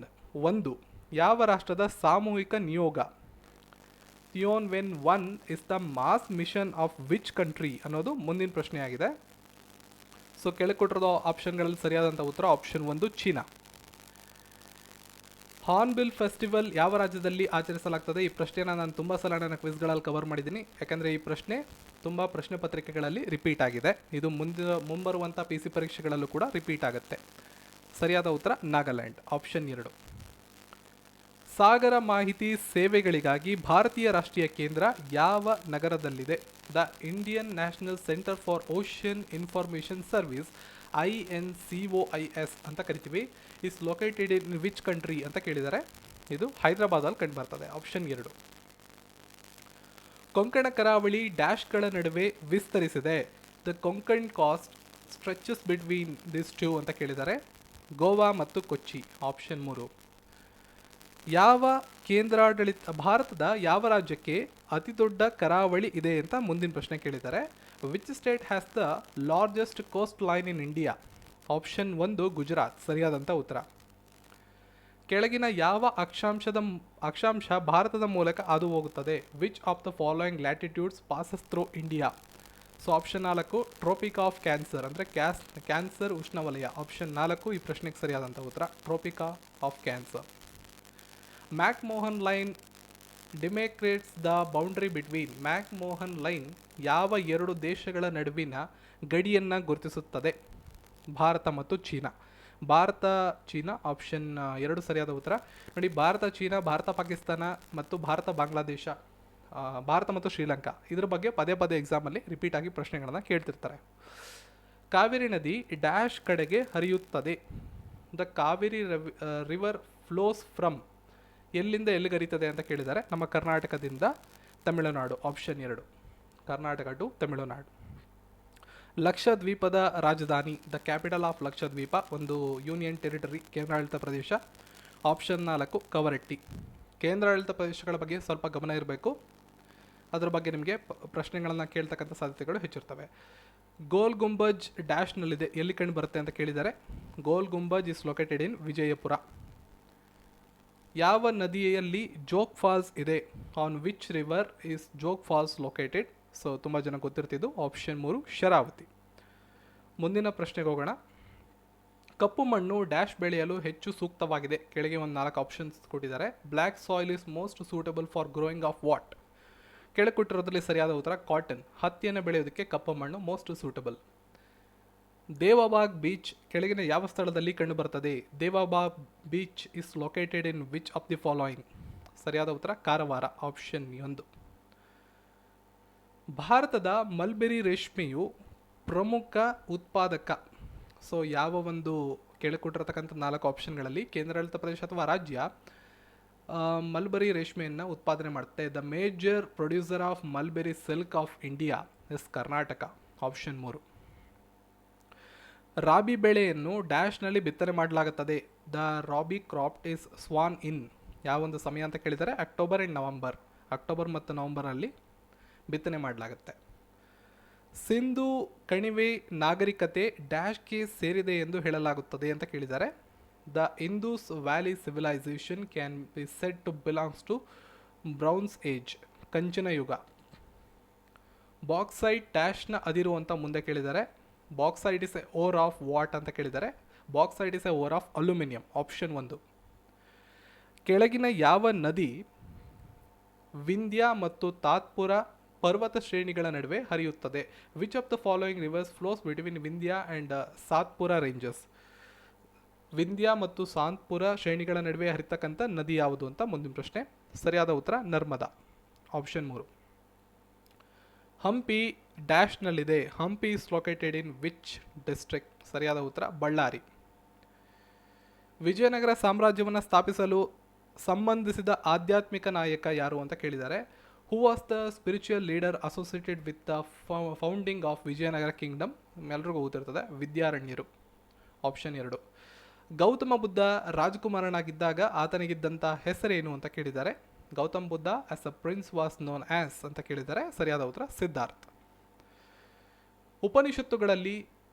1 ಯಾವ ರಾಷ್ಟ್ರದ ಸಾಮೂಹಿಕ ನಿಯೋಗ? Tianwen 1 is the Mars mission of which country ಅನ್ನೋದು ಮುಂದಿನ ಪ್ರಶ್ನೆಯಾಗಿದೆ. ಸೊ ಕೆಳಕೊಟ್ಟಿರೋ ಆಪ್ಷನ್ಗಳಲ್ಲಿ ಸರಿಯಾದಂಥ ಉತ್ತರ ಆಪ್ಷನ್ 1 ಚೀನಾ. ಹಾರ್ನ್ಬಿಲ್ ಫೆಸ್ಟಿವಲ್ ಯಾವ ರಾಜ್ಯದಲ್ಲಿ ಆಚರಿಸಲಾಗ್ತದೆ? ಈ ಪ್ರಶ್ನೆಯನ್ನು ನಾನು ತುಂಬ ಸಲ ನನ್ನ ಕ್ವಿಜ್ಗಳಲ್ಲಿ ಕವರ್ ಮಾಡಿದ್ದೀನಿ, ಯಾಕಂದರೆ ಈ ಪ್ರಶ್ನೆ ತುಂಬ ಪ್ರಶ್ನೆ ಪತ್ರಿಕೆಗಳಲ್ಲಿ ರಿಪೀಟ್ ಆಗಿದೆ. ಇದು ಮುಂಬರುವಂಥ PC ಪರೀಕ್ಷೆಗಳಲ್ಲೂ ಕೂಡ ರಿಪೀಟ್ ಆಗುತ್ತೆ. ಸರಿಯಾದ ಉತ್ತರ ನಾಗಾಲ್ಯಾಂಡ್. ಆಪ್ಷನ್ 2. ಸಾಗರ ಮಾಹಿತಿ ಸೇವೆಗಳಿಗಾಗಿ ಭಾರತೀಯ ರಾಷ್ಟ್ರೀಯ ಕೇಂದ್ರ ಯಾವ ನಗರದಲ್ಲಿದೆ? The Indian national centre for ocean information service INCOIS ಅಂತ ಕರಿತೀವಿ. Is located in which country ಅಂತ ಕೇಳಿದ್ದಾರೆ. ಇದು ಹೈದರಾಬಾದಲ್ಲಿ ಕಂಡು ಬರ್ತದೆ. ಆಪ್ಷನ್ 2. ಕೊಂಕಣ ಕರಾವಳಿ ಡ್ಯಾಶ್ಗಳ ನಡುವೆ ವಿಸ್ತರಿಸಿದೆ. The Konkan cost stretches between this two ಅಂತ ಕೇಳಿದ್ದಾರೆ. ಗೋವಾ ಮತ್ತು ಕೊಚ್ಚಿ. ಆಪ್ಷನ್ 3. ಯಾವ ಕೇಂದ್ರಾಡಳಿತ ಭಾರತದ ಯಾವ ರಾಜ್ಯಕ್ಕೆ ಅತಿ ದೊಡ್ಡ ಕರಾವಳಿ ಇದೆ ಅಂತ ಮುಂದಿನ ಪ್ರಶ್ನೆ ಕೇಳಿದ್ದಾರೆ. Which state has the largest coast line in India? Option 1 Gujarat. ಸರಿಯಾದಂಥ ಉತ್ತರ. ಕೆಳಗಿನ ಯಾವ ಅಕ್ಷಾಂಶ ಭಾರತದ ಮೂಲಕ ಹಾದು ಹೋಗುತ್ತದೆ? Which of the following latitudes passes through India? So option 4 tropic of cancer ಅಂದರೆ ಕ್ಯಾನ್ಸರ್ ಉಷ್ಣವಲಯ. ಆಪ್ಷನ್ 4 ಈ ಪ್ರಶ್ನೆಗೆ ಸರಿಯಾದಂಥ ಉತ್ತರ tropic of cancer. McMahon line demarcates the boundary between. McMahon line ಯಾವ 2 ದೇಶಗಳ ನಡುವಿನ ಗಡಿಯನ್ನು ಗುರುತಿಸುತ್ತದೆ? ಭಾರತ ಮತ್ತು ಚೀನಾ. ಭಾರತ ಚೀನಾ. ಆಪ್ಷನ್ 2 ಸರಿಯಾದ ಉತ್ತರ. ನೋಡಿ, ಭಾರತ ಚೀನಾ, ಭಾರತ ಪಾಕಿಸ್ತಾನ ಮತ್ತು ಭಾರತ ಬಾಂಗ್ಲಾದೇಶ, ಭಾರತ ಮತ್ತು ಶ್ರೀಲಂಕಾ ಇದ್ರ ಬಗ್ಗೆ ಪದೇ ಪದೇ ಎಕ್ಸಾಮಲ್ಲಿ ರಿಪೀಟ್ ಆಗಿ ಪ್ರಶ್ನೆಗಳನ್ನು ಕೇಳ್ತಿರ್ತಾರೆ. ಕಾವೇರಿ ನದಿ ಡ್ಯಾಶ್ ಕಡೆಗೆ ಹರಿಯುತ್ತದೆ? The Kaveri river flows from. ಎಲ್ಲಿಂದ ಎಲ್ಲಿಗೆ ಹರಿಯುತ್ತದೆ ಅಂತ ಕೇಳಿದ್ದಾರೆ. ನಮ್ಮ ಕರ್ನಾಟಕದಿಂದ ತಮಿಳುನಾಡು. Option 2 Karnataka to Tamil Nadu. ಲಕ್ಷದ್ವೀಪದ ರಾಜಧಾನಿ, ದ ಕ್ಯಾಪಿಟಲ್ ಆಫ್ ಲಕ್ಷದ್ವೀಪ, ಒಂದು ಯೂನಿಯನ್ ಟೆರಿಟರಿ, ಕೇಂದ್ರಾಡಳಿತ ಪ್ರದೇಶ. ಆಪ್ಷನ್ 4 ಕವರಟ್ಟಿ. ಕೇಂದ್ರಾಡಳಿತ ಪ್ರದೇಶಗಳ ಬಗ್ಗೆ ಸ್ವಲ್ಪ ಗಮನ ಇರಬೇಕು, ಅದರ ಬಗ್ಗೆ ನಿಮಗೆ ಪ್ರಶ್ನೆಗಳನ್ನು ಕೇಳ್ತಕ್ಕಂಥ ಸಾಧ್ಯತೆಗಳು ಹೆಚ್ಚಿರ್ತವೆ. ಗೋಲ್ ಗುಂಬಜ್ ಡ್ಯಾಶ್ನಲ್ಲಿದೆ, ಎಲ್ಲಿ ಕಂಡು ಬರುತ್ತೆ ಅಂತ ಕೇಳಿದ್ದಾರೆ. Gol Gumbaz is located in Vijayapura. ಯಾವ ನದಿಯಲ್ಲಿ ಜೋಗ್ ಫಾಲ್ಸ್ ಇದೆ? On which river is Jog falls located? So ತುಂಬ ಜನ ಗೊತ್ತಿರ್ತಿದ್ದು ಆಪ್ಷನ್ 3 ಶರಾವತಿ. ಮುಂದಿನ ಪ್ರಶ್ನೆಗೆ ಹೋಗೋಣ. ಕಪ್ಪು ಮಣ್ಣು ಡ್ಯಾಶ್ ಬೆಳೆಯಲು ಹೆಚ್ಚು ಸೂಕ್ತವಾಗಿದೆ. ಕೆಳಗೆ ಒಂದು 4 ಆಪ್ಷನ್ಸ್ ಕೊಟ್ಟಿದ್ದಾರೆ. Black soil is most suitable for growing of what? ಕೆಳಗೆ ಕೊಟ್ಟಿರೋದ್ರಲ್ಲಿ ಸರಿಯಾದ ಉತ್ತರ ಕಾಟನ್. ಹತ್ತಿಯನ್ನು ಬೆಳೆಯೋದಕ್ಕೆ ಕಪ್ಪು ಮಣ್ಣು ಮೋಸ್ಟ್ ಸೂಟಬಲ್. ದೇವಬಾಗ್ ಬೀಚ್ ಕೆಳಗಿನ ಯಾವ ಸ್ಥಳದಲ್ಲಿ ಕಂಡುಬರುತ್ತದೆ? Devbag beach is located in which of the following? ಸರಿಯಾದ ಉತ್ತರ ಕಾರವಾರ, ಆಪ್ಷನ್ 1. ಭಾರತದ ಮಲ್ಬೆರಿ ರೇಷ್ಮೆಯು ಪ್ರಮುಖ ಉತ್ಪಾದಕ. ಸೊ ಯಾವ ಒಂದು ಕೆಳಕೊಟ್ಟಿರತಕ್ಕಂಥ 4 ಆಪ್ಷನ್ಗಳಲ್ಲಿ ಕೇಂದ್ರಾಡಳಿತ ಪ್ರದೇಶ ಅಥವಾ ರಾಜ್ಯ ಮಲ್ಬೆರಿ ರೇಷ್ಮೆಯನ್ನು ಉತ್ಪಾದನೆ ಮಾಡುತ್ತೆ? The major producer of mulberry silk of India is Karnataka, option 3. Rabi ಬೆಳೆಯನ್ನು ಡ್ಯಾಶ್ನಲ್ಲಿ ಬಿತ್ತನೆ ಮಾಡಲಾಗುತ್ತದೆ. ದ ರಾಬಿ ಕ್ರಾಪ್ ಇಸ್ ಸ್ವಾನ್ ಇನ್. ಯಾವೊಂದು ಸಮಯ ಅಂತ ಕೇಳಿದರೆ ಅಕ್ಟೋಬರ್ ಆ್ಯಂಡ್ ನವಂಬರ್. ಅಕ್ಟೋಬರ್ ಮತ್ತು ನವಂಬರಲ್ಲಿ ಬಿತ್ತನೆ ಮಾಡಲಾಗುತ್ತೆ. ಸಿಂಧು ಕಣಿವೆ ನಾಗರಿಕತೆ ಡ್ಯಾಶ್ಗೆ ಸೇರಿದೆ ಎಂದು ಹೇಳಲಾಗುತ್ತದೆ ಅಂತ ಕೇಳಿದ್ದಾರೆ. The Indus valley civilisation can be said to belongs to bronze age, ಕಂಚಿನ ಯುಗ. ಬಾಕ್ಸೈಟ್ ಡ್ಯಾಶ್ನ ಅದಿರು ಅಂತ ಮುಂದೆ ಕೇಳಿದ್ದಾರೆ. Bauxite is a ore of what ಅಂತ ಕೇಳಿದ್ದಾರೆ. Bauxite is a ore of aluminium, option 1. ಕೆಳಗಿನ ಯಾವ ನದಿ ವಿಂಧ್ಯ ಮತ್ತು ತಾತ್ಪುರ ಪರ್ವತ ಶ್ರೇಣಿಗಳ ನಡುವೆ ಹರಿಯುತ್ತದೆ? Which of the following rivers flows between Vindhya and Satpura ranges? Vindhya ಮತ್ತು ಸಾತ್ಪುರ ಶ್ರೇಣಿಗಳ ನಡುವೆ ಹರಿತಕ್ಕಂಥ ನದಿ ಯಾವುದು ಅಂತ ಮುಂದಿನ ಪ್ರಶ್ನೆ. ಸರಿಯಾದ ಉತ್ತರ ನರ್ಮದಾ, ಆಪ್ಷನ್ 3. ಹಂಪಿ ಡ್ಯಾಶ್ನಲ್ಲಿದೆ. Hampi is located in which district? ಸರಿಯಾದ ಉತ್ತರ ಬಳ್ಳಾರಿ. ವಿಜಯನಗರ ಸಾಮ್ರಾಜ್ಯವನ್ನು ಸ್ಥಾಪಿಸಲು ಸಂಬಂಧಿಸಿದ ಆಧ್ಯಾತ್ಮಿಕ ನಾಯಕ ಯಾರು ಅಂತ ಕೇಳಿದ್ದಾರೆ. ಹೂ was the spiritual leader associated with the founding of Vijayanagara Kingdom? ಎಲ್ರಿಗೂ ಗೊತ್ತಿರ್ತದೆ, ವಿದ್ಯಾರಣ್ಯರು, ಆಪ್ಷನ್ 2. ಗೌತಮ ಬುದ್ಧ ರಾಜಕುಮಾರನಾಗಿದ್ದಾಗ ಆತನಿಗಿದ್ದಂಥ ಹೆಸರೇನು ಅಂತ ಕೇಳಿದ್ದಾರೆ. Gautam Buddha as a prince was known as ಅಂತ ಕೇಳಿದ್ದಾರೆ. ಸರಿಯಾದ ಉತ್ತರ ಸಿದ್ಧಾರ್ಥ್. ಉಪನಿಷತ್ತುಗಳಲ್ಲಿ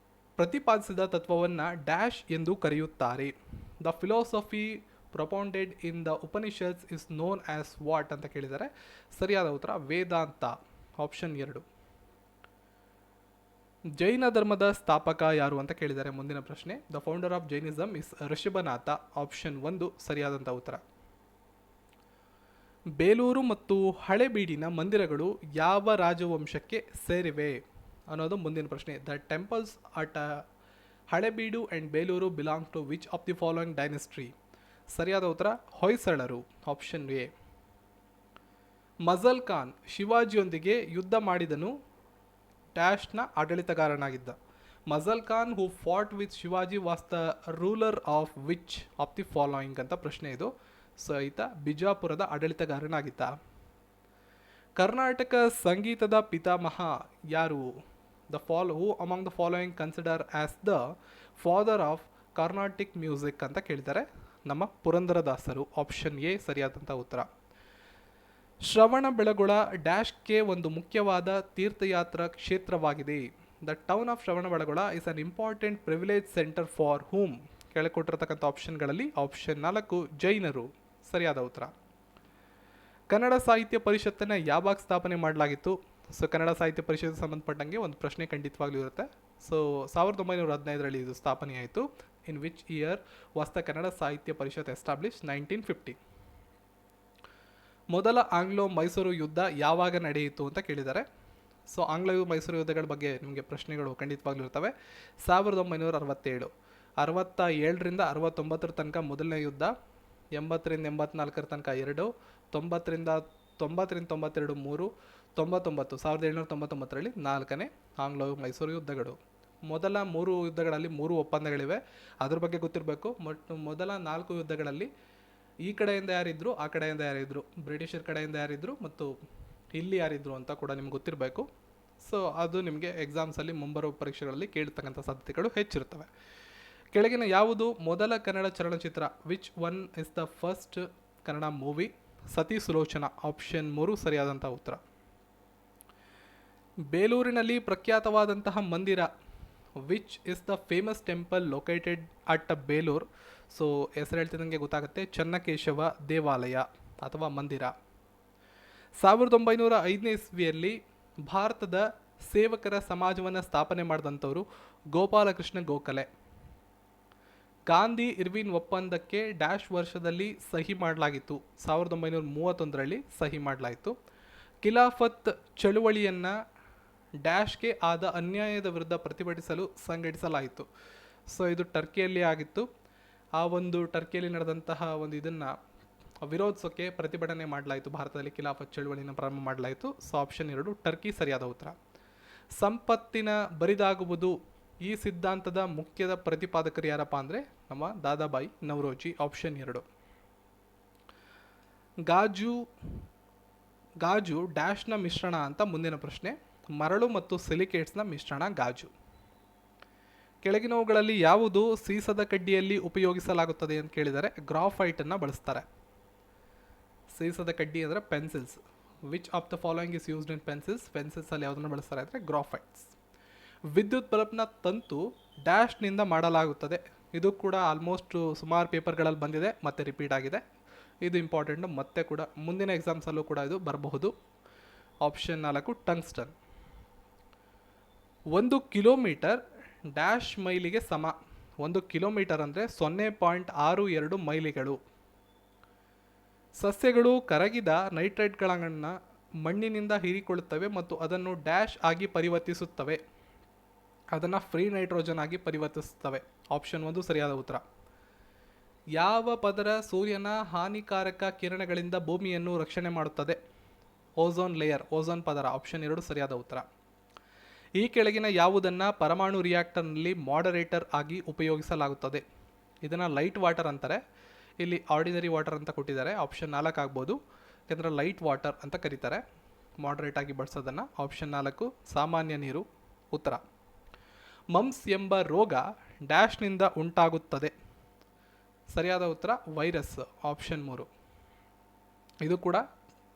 ಪ್ರತಿಪಾದಿಸಿದ ತತ್ವವನ್ನು ಡ್ಯಾಶ್ ಎಂದು ಕರೆಯುತ್ತಾರೆ? The philosophy propounded in the Upanishads is known as what ಅಂತ ಕೇಳಿದ್ದಾರೆ. ಸರಿಯಾದ ಉತ್ತರ ವೇದಾಂತ, ಆಪ್ಷನ್ 2. ಜೈನ ಧರ್ಮದ ಸ್ಥಾಪಕ ಯಾರು ಅಂತ ಕೇಳಿದ್ದಾರೆ. ಮುಂದಿನ ಪ್ರಶ್ನೆ. The founder of Jainism is Rishabhanatha, option 1 ಸರಿಯಾದಂಥ ಉತ್ತರ. ಬೇಲೂರು ಮತ್ತು ಹಳೆಬೀಡಿನ ಮಂದಿರಗಳು ಯಾವ ರಾಜವಂಶಕ್ಕೆ ಸೇರಿವೆ ಅನ್ನೋದು ಮುಂದಿನ ಪ್ರಶ್ನೆ. The temples at Halebidu and Belur belong to which of the following dynasty? ಸರಿಯಾದ ಉತ್ತರ ಹೊಯ್ಸಳರು, ಆಪ್ಷನ್ ಎ. ಮಜಲ್ ಖಾನ್ ಶಿವಾಜಿಯೊಂದಿಗೆ ಯುದ್ಧ ಮಾಡಿದನು ಡ್ಯಾಶ್ನ ಆಡಳಿತಗಾರನಾಗಿದ್ದ? Afzal Khan who fought with Shivaji was the ruler of which of the following ಅಂತ ಪ್ರಶ್ನೆ ಇದು. ಸೊ ಈತ ಬಿಜಾಪುರದ ಆಡಳಿತಗಾರನಾಗಿದ್ದ. ಕರ್ನಾಟಕ ಸಂಗೀತದ ಪಿತಾಮಹ ಯಾರು? ಹೂ among the following consider as the father of Carnatic music ಅಂತ ಕೇಳಿದ್ದಾರೆ. ನಮ್ಮ ಪುರಂದರದಾಸರು, ಆಪ್ಷನ್ ಎ ಸರಿಯಾದಂಥ ಉತ್ತರ. ಶ್ರವಣ ಬೆಳಗೊಳ ಡ್ಯಾಶ್ಗೆ ಒಂದು ಮುಖ್ಯವಾದ ತೀರ್ಥಯಾತ್ರಾ ಕ್ಷೇತ್ರವಾಗಿದೆ. The town of Shravana Belagola is an important privilege centre for whom? ಕೆಳಕೊಟ್ಟಿರತಕ್ಕಂಥ ಆಪ್ಷನ್ಗಳಲ್ಲಿ ಆಪ್ಷನ್ 4 ಜೈನರು, ಸರಿಯಾದ ಉತ್ತರ. ಕನ್ನಡ ಸಾಹಿತ್ಯ ಪರಿಷತ್ತನ್ನು ಯಾವಾಗ ಸ್ಥಾಪನೆ ಮಾಡಲಾಗಿತ್ತು? ಸೊ ಕನ್ನಡ ಸಾಹಿತ್ಯ ಪರಿಷತ್ ಸಂಬಂಧಪಟ್ಟಂಗೆ ಒಂದು ಪ್ರಶ್ನೆ ಖಂಡಿತವಾಗ್ಲೂ ಇರುತ್ತೆ. ಸೊ 1915ರಲ್ಲಿ ಇದು ಸ್ಥಾಪನೆಯಾಯಿತು. In which year was the Kannada Sahitya Parishat establish? 1950. ಮೊದಲ ಆಂಗ್ಲೋ ಮೈಸೂರು ಯುದ್ಧ ಯಾವಾಗ ನಡೆಯಿತು ಅಂತ ಕೇಳಿದ್ದಾರೆ. ಸೊ ಆಂಗ್ಲ ಮೈಸೂರು ಯುದ್ಧಗಳ ಬಗ್ಗೆ ನಿಮಗೆ ಪ್ರಶ್ನೆಗಳು ಖಂಡಿತವಾಗ್ಲೂ ಇರ್ತವೆ. 1967, 67ರಿಂದ 69 ತನಕ ಮೊದಲನೇ ಯುದ್ಧ, 80ರಿಂದ 84 ತನಕ 2, 90ರಿಂದ 92 3, 1799ರಲ್ಲಿ 4ನೇ ಆಂಗ್ಲೋ ಮೈಸೂರು ಯುದ್ಧಗಳು. ಮೊದಲ 3 ಯುದ್ಧಗಳಲ್ಲಿ 3 ಒಪ್ಪಂದಗಳಿವೆ, ಅದ್ರ ಬಗ್ಗೆ ಗೊತ್ತಿರಬೇಕು. ಮೊದಲ 4 ಯುದ್ಧಗಳಲ್ಲಿ ಈ ಕಡೆಯಿಂದ ಯಾರಿದ್ರು, ಆ ಕಡೆಯಿಂದ ಯಾರಿದ್ರು, ಬ್ರಿಟಿಷರ್ ಕಡೆಯಿಂದ ಯಾರಿದ್ರು ಮತ್ತು ಇಲ್ಲಿ ಯಾರಿದ್ರು ಅಂತ ಕೂಡ ನಿಮ್ಗೆ ಗೊತ್ತಿರಬೇಕು. ಸೊ ಅದು ನಿಮಗೆ ಎಕ್ಸಾಮ್ಸಲ್ಲಿ ಮುಂಬರುವ ಪರೀಕ್ಷೆಗಳಲ್ಲಿ ಕೇಳ್ತಕ್ಕಂಥ ಸಾಧ್ಯತೆಗಳು ಹೆಚ್ಚಿರುತ್ತವೆ. ಕೆಳಗಿನ ಯಾವುದು ಮೊದಲ ಕನ್ನಡ ಚಲನಚಿತ್ರ? Which one is the first Kannada movie? ಸತಿ ಸುಲೋಚನಾ, ಆಪ್ಷನ್ 3 ಸರಿಯಾದಂಥ ಉತ್ತರ. ಬೇಲೂರಿನಲ್ಲಿ ಪ್ರಖ್ಯಾತವಾದಂತಹ ಮಂದಿರ? Which is the famous temple located at Belur? So ಹೆಸರು ಹೇಳ್ತಿದ್ದಂಗೆ ಗೊತ್ತಾಗುತ್ತೆ, ಚನ್ನಕೇಶವ ದೇವಾಲಯ ಅಥವಾ ಮಂದಿರ. 1905ನೇ ಇಸ್ವಿಯಲ್ಲಿ ಭಾರತದ ಸೇವಕರ ಸಮಾಜವನ್ನು ಸ್ಥಾಪನೆ ಮಾಡಿದಂಥವರು ಗೋಪಾಲಕೃಷ್ಣ ಗೋಖಲೆ. ಗಾಂಧಿ ಇರ್ವಿನ್ ಒಪ್ಪಂದಕ್ಕೆ ಡ್ಯಾಶ್ ವರ್ಷದಲ್ಲಿ ಸಹಿ ಮಾಡಲಾಗಿತ್ತು? 1931ರಲ್ಲಿ ಸಹಿ ಮಾಡಲಾಯಿತು. ಖಿಲಾಫತ್ ಚಳುವಳಿಯನ್ನು ಡ್ಯಾಶ್ಗೆ ಆದ ಅನ್ಯಾಯದ ವಿರುದ್ಧ ಪ್ರತಿಭಟಿಸಲು ಸಂಘಟಿಸಲಾಯಿತು. ಸೊ ಇದು ಟರ್ಕಿಯಲ್ಲಿ ಆಗಿತ್ತು. ಆ ಒಂದು ಟರ್ಕಿಯಲ್ಲಿ ನಡೆದಂತಹ ಒಂದು ಇದನ್ನು ವಿರೋಧಿಸೋಕ್ಕೆ ಪ್ರತಿಭಟನೆ ಮಾಡಲಾಯಿತು. ಭಾರತದಲ್ಲಿ ಖಿಲಾಫತ್ ಚಳುವಳಿಯನ್ನು ಪ್ರಾರಂಭ ಮಾಡಲಾಯಿತು. ಸೊ ಆಪ್ಷನ್ 2 ಟರ್ಕಿ ಸರಿಯಾದ ಉತ್ತರ. ಸಂಪತ್ತಿನ ಬರಿದಾಗುವುದು ಈ ಸಿದ್ಧಾಂತದ ಮುಖ್ಯದ ಪ್ರತಿಪಾದಕರು ಯಾರಪ್ಪ ಅಂದರೆ ನಮ್ಮ ದಾದಾಬಾಯಿ ನವರೋಜಿ, ಆಪ್ಷನ್ 2. ಗಾಜು ಡ್ಯಾಶ್ನ ಮಿಶ್ರಣ ಅಂತ ಮುಂದಿನ ಪ್ರಶ್ನೆ. ಮರಳು ಮತ್ತು ಸಿಲಿಕೇಟ್ಸ್ನ ಮಿಶ್ರಣ ಗಾಜು. ಕೆಳಗಿನವುಗಳಲ್ಲಿ ಯಾವುದು ಸೀಸದ ಕಡ್ಡಿಯಲ್ಲಿ ಉಪಯೋಗಿಸಲಾಗುತ್ತದೆ ಅಂತ ಕೇಳಿದರೆ ಗ್ರಾಫೈಟನ್ನು ಬಳಸ್ತಾರೆ. ಸೀಸದ ಕಡ್ಡಿ ಅಂದರೆ pencils. Which of the following is used in pencils? ಪೆನ್ಸಿಲ್ಸಲ್ಲಿ ಯಾವುದನ್ನು ಬಳಸ್ತಾರೆ ಅಂದರೆ ಗ್ರಾಫೈಟ್ಸ್. ವಿದ್ಯುತ್ ಬಲ್ಬ್ನ ತಂತು ಡ್ಯಾಶ್ನಿಂದ ಮಾಡಲಾಗುತ್ತದೆ. ಇದು ಕೂಡ ಆಲ್ಮೋಸ್ಟ್ ಸುಮಾರು ಪೇಪರ್ಗಳಲ್ಲಿ ಬಂದಿದೆ ಮತ್ತು ರಿಪೀಟ್ ಆಗಿದೆ. ಇದು ಇಂಪಾರ್ಟೆಂಟ್, ಮತ್ತೆ ಕೂಡ ಮುಂದಿನ ಎಕ್ಸಾಮ್ಸಲ್ಲೂ ಕೂಡ ಇದು ಬರಬಹುದು. Option 4 tungsten. 1 ಕಿಲೋಮೀಟರ್ ಡ್ಯಾಶ್ ಮೈಲಿಗೆ ಸಮ? 1 ಕಿಲೋಮೀಟರ್ ಅಂದರೆ 0.62 ಮೈಲಿಗಳು. ಸಸ್ಯಗಳು ಕರಗಿದ ನೈಟ್ರೇಟ್ಗಳನ್ನು ಮಣ್ಣಿನಿಂದ ಹೀರಿಕೊಳ್ಳುತ್ತವೆ ಮತ್ತು ಅದನ್ನು ಡ್ಯಾಶ್ ಆಗಿ ಪರಿವರ್ತಿಸುತ್ತವೆ. ಅದನ್ನು ಫ್ರೀ ನೈಟ್ರೋಜನ್ ಆಗಿ ಪರಿವರ್ತಿಸುತ್ತವೆ. ಆಪ್ಷನ್ 1 ಸರಿಯಾದ ಉತ್ತರ. ಯಾವ ಪದರ ಸೂರ್ಯನ ಹಾನಿಕಾರಕ ಕಿರಣಗಳಿಂದ ಭೂಮಿಯನ್ನು ರಕ್ಷಣೆ ಮಾಡುತ್ತದೆ? ಓಝೋನ್ ಲೇಯರ್, ಓಝೋನ್ ಪದರ, ಆಪ್ಷನ್ 2 ಸರಿಯಾದ ಉತ್ತರ. ಈ ಕೆಳಗಿನ ಯಾವುದನ್ನು ಪರಮಾಣು ರಿಯಾಕ್ಟರ್ನಲ್ಲಿ ಮಾಡರೇಟರ್ ಆಗಿ ಉಪಯೋಗಿಸಲಾಗುತ್ತದೆ? ಇದನ್ನು ಲೈಟ್ ವಾಟರ್ ಅಂತಾರೆ. ಇಲ್ಲಿ ಆರ್ಡಿನರಿ ವಾಟರ್ ಅಂತ ಕೊಟ್ಟಿದ್ದಾರೆ, ಆಪ್ಷನ್ 4 ಆಗ್ಬೋದು. ಯಾಕಂದರೆ ಲೈಟ್ ವಾಟರ್ ಅಂತ ಕರೀತಾರೆ ಮಾಡರೇಟ್ ಆಗಿ ಬಳಸೋದನ್ನು. ಆಪ್ಷನ್ 4 ಸಾಮಾನ್ಯ ನೀರು ಉತ್ತರ. ಮಮ್ಸ್ ಎಂಬ ರೋಗ ಡ್ಯಾಶ್ನಿಂದ ಉಂಟಾಗುತ್ತದೆ? ಸರಿಯಾದ ಉತ್ತರ ವೈರಸ್, ಆಪ್ಷನ್ 3. ಇದು ಕೂಡ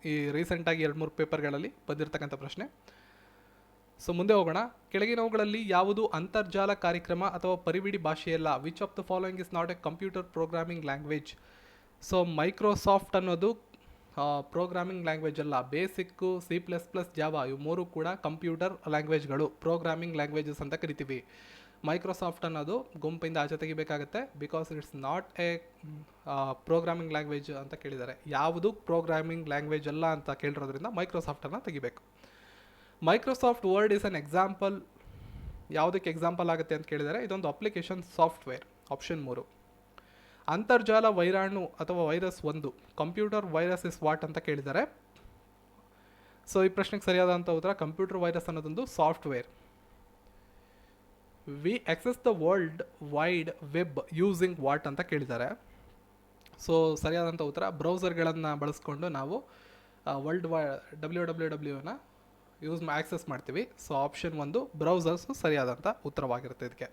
ಈ ರೀಸೆಂಟಾಗಿ 2-3 ಪೇಪರ್ಗಳಲ್ಲಿ ಬಂದಿರತಕ್ಕಂಥ ಪ್ರಶ್ನೆ. ಸೊ ಮುಂದೆ ಹೋಗೋಣ. ಕೆಳಗಿನವುಗಳಲ್ಲಿ ಯಾವುದು ಅಂತರ್ಜಾಲ ಕಾರ್ಯಕ್ರಮ ಅಥವಾ ಪರಿವಿಡಿ ಭಾಷೆಯಲ್ಲ? Which of the following is not a computer programming language? So Microsoft ಅನ್ನೋದು ಪ್ರೋಗ್ರಾಮಿಂಗ್ ಲ್ಯಾಂಗ್ವೇಜ್ ಅಲ್ಲ. ಬೇಸಿಕ್ಕು, C++, ಜಾವಾ ಇವು 3 ಕೂಡ ಕಂಪ್ಯೂಟರ್ ಲ್ಯಾಂಗ್ವೇಜ್ಗಳು, ಪ್ರೋಗ್ರಾಮಿಂಗ್ ಲ್ಯಾಂಗ್ವೇಜಸ್ ಅಂತ ಕರಿತೀವಿ. ಮೈಕ್ರೋಸಾಫ್ಟ್ ಅನ್ನೋದು ಗುಂಪಿಂದ ಆಚೆ ತೆಗಿಬೇಕಾಗುತ್ತೆ, because it's not a programming language ಅಂತ ಕೇಳಿದ್ದಾರೆ. ಯಾವುದು ಪ್ರೋಗ್ರಾಮಿಂಗ್ ಲ್ಯಾಂಗ್ವೇಜ್ ಅಲ್ಲ ಅಂತ ಕೇಳಿರೋದ್ರಿಂದ ಮೈಕ್ರೋಸಾಫ್ಟನ್ನು ತೆಗಿಬೇಕು. Microsoft word is an example. ಯಾವುದಕ್ಕೆ ಎಕ್ಸಾಂಪಲ್ ಆಗುತ್ತೆ ಅಂತ ಕೇಳಿದರೆ ಇದೊಂದು ಅಪ್ಲಿಕೇಶನ್ ಸಾಫ್ಟ್ವೇರ್, ಆಪ್ಷನ್ 3. ಅಂತರ್ಜಾಲ ವೈರಾಣು ಅಥವಾ virus 1, computer virus is what ಅಂತ ಕೇಳಿದ್ದಾರೆ. ಸೊ ಈ ಪ್ರಶ್ನೆಗೆ ಸರಿಯಾದಂಥ ಉತ್ತರ ಕಂಪ್ಯೂಟರ್ ವೈರಸ್ ಅನ್ನೋದೊಂದು software. We access the world wide web using what ಅಂತ ಕೇಳಿದ್ದಾರೆ. ಸೊ ಸರಿಯಾದಂಥ ಉತ್ತರ ಬ್ರೌಸರ್ಗಳನ್ನು ಬಳಸ್ಕೊಂಡು ನಾವು www ಆಕ್ಸೆಸ್ ಮಾಡ್ತೀವಿ. ಸೊ ಆಪ್ಷನ್ 1 ಬ್ರೌಸರ್ಸ್ ಸರಿಯಾದಂಥ ಉತ್ತರವಾಗಿರುತ್ತೆ ಇದಕ್ಕೆ.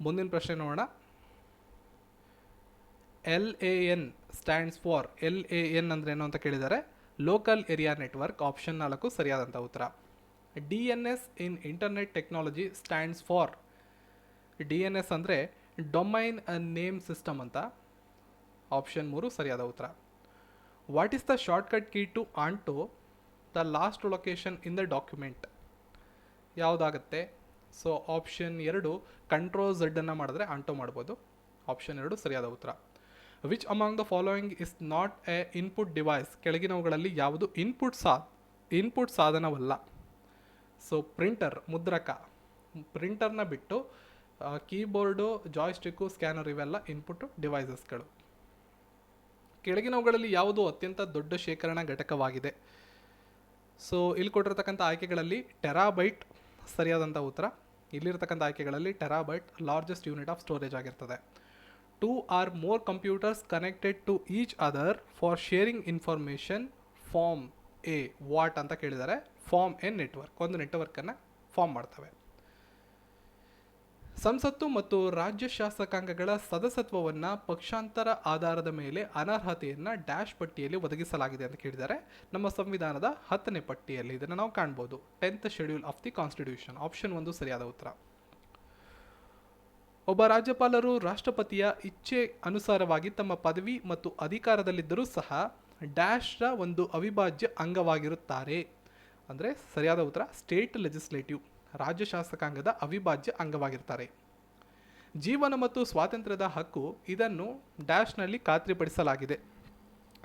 ಮುಂದಿನ ಪ್ರಶ್ನೆ ನೋಡೋಣ. LAN ಸ್ಟ್ಯಾಂಡ್ಸ್ ಫಾರ್, LAN ಅಂದರೆ ಏನು ಅಂತ ಕೇಳಿದ್ದಾರೆ ಲೋಕಲ್ ಏರಿಯಾ ನೆಟ್ವರ್ಕ್, ಆಪ್ಷನ್ 4 ಸರಿಯಾದಂಥ ಉತ್ತರ. DNS in internet technology stands for? DNS ಅಂದರೆ ಡೊಮೈನ್ ನೇಮ್ ಸಿಸ್ಟಮ್ ಅಂತ, ಆಪ್ಷನ್ 3 ಸರಿಯಾದ ಉತ್ತರ. What is the shortcut key to undo the last location in the document? ಯಾವುದಾಗುತ್ತೆ? ಸೊ ಆಪ್ಷನ್ 2 ಕಂಟ್ರೋಲ್ Z ಅನ್ನು ಮಾಡಿದ್ರೆ undo ಮಾಡ್ಬೋದು, ಆಪ್ಷನ್ 2 ಸರಿಯಾದ ಉತ್ತರ. Which among the following is not a input device? ಕೆಳಗಿನವುಗಳಲ್ಲಿ ಯಾವುದು ಇನ್ಪುಟ್ ಸಾಧನವಲ್ಲ? ಸೊ ಪ್ರಿಂಟರ್, ಮುದ್ರಕ. ಪ್ರಿಂಟರ್ನ ಬಿಟ್ಟು ಕೀಬೋರ್ಡು, ಜಾಯ್ಸ್ಟಿಕ್ಕು, ಸ್ಕ್ಯಾನರ್ ಇವೆಲ್ಲ ಇನ್ಪುಟ್ ಡಿವೈಸಸ್ಗಳು. ಕೆಳಗಿನವುಗಳಲ್ಲಿ ಯಾವುದು ಅತ್ಯಂತ ದೊಡ್ಡ ಶೇಖರಣಾ ಘಟಕವಾಗಿದೆ? ಸೊ ಇಲ್ಲಿ ಕೊಟ್ಟಿರ್ತಕ್ಕಂಥ ಆಯ್ಕೆಗಳಲ್ಲಿ ಟೆರಾಬೈಟ್ ಸರಿಯಾದಂಥ ಉತ್ತರ. ಇಲ್ಲಿರ್ತಕ್ಕಂಥ ಆಯ್ಕೆಗಳಲ್ಲಿ terabyte largest unit of storage ಆಗಿರ್ತದೆ. 2 or more computers connected to each other for sharing information form a what ಅಂತ ಕೇಳಿದ್ದಾರೆ. ಫಾರ್ಮ್ ಎ ನೆಟ್ವರ್ಕ್, ಒಂದು ನೆಟ್ವರ್ಕನ್ನು ಫಾರ್ಮ್ ಮಾಡ್ತವೆ. ಸಂಸತ್ತು ಮತ್ತು ರಾಜ್ಯ ಶಾಸಕಾಂಗಗಳ ಸದಸ್ಯತ್ವವನ್ನು ಪಕ್ಷಾಂತರ ಆಧಾರದ ಮೇಲೆ ಅನರ್ಹತೆಯನ್ನು ಡ್ಯಾಶ್ ಪಟ್ಟಿಯಲ್ಲಿ ಒದಗಿಸಲಾಗಿದೆ ಅಂತ ಕೇಳಿದ್ದಾರೆ. ನಮ್ಮ ಸಂವಿಧಾನದ 10ನೇ ಪಟ್ಟಿಯಲ್ಲಿ ಇದನ್ನು ನಾವು ಕಾಣ್ಬೋದು. 10th schedule of the constitution. Option 1 ಸರಿಯಾದ ಉತ್ತರ. ಒಬ್ಬ ರಾಜ್ಯಪಾಲರು ರಾಷ್ಟ್ರಪತಿಯ ಇಚ್ಛೆ ಅನುಸಾರವಾಗಿ ತಮ್ಮ ಪದವಿ ಮತ್ತು ಅಧಿಕಾರದಲ್ಲಿದ್ದರೂ ಸಹ ಡ್ಯಾಶ್ರ ಒಂದು ಅವಿಭಾಜ್ಯ ಅಂಗವಾಗಿರುತ್ತಾರೆ. ಅಂದರೆ ಸರಿಯಾದ ಉತ್ತರ ಸ್ಟೇಟ್ ಲೆಜಿಸ್ಲೇಟಿವ್, ರಾಜ್ಯ ಶಾಸಕಾಂಗದ ಅವಿಭಾಜ್ಯ ಅಂಗವಾಗಿರ್ತಾರೆ. ಜೀವನ ಮತ್ತು ಸ್ವಾತಂತ್ರ್ಯದ ಹಕ್ಕು ಇದನ್ನು ಡ್ಯಾಶ್ನಲ್ಲಿ ಖಾತ್ರಿಪಡಿಸಲಾಗಿದೆ.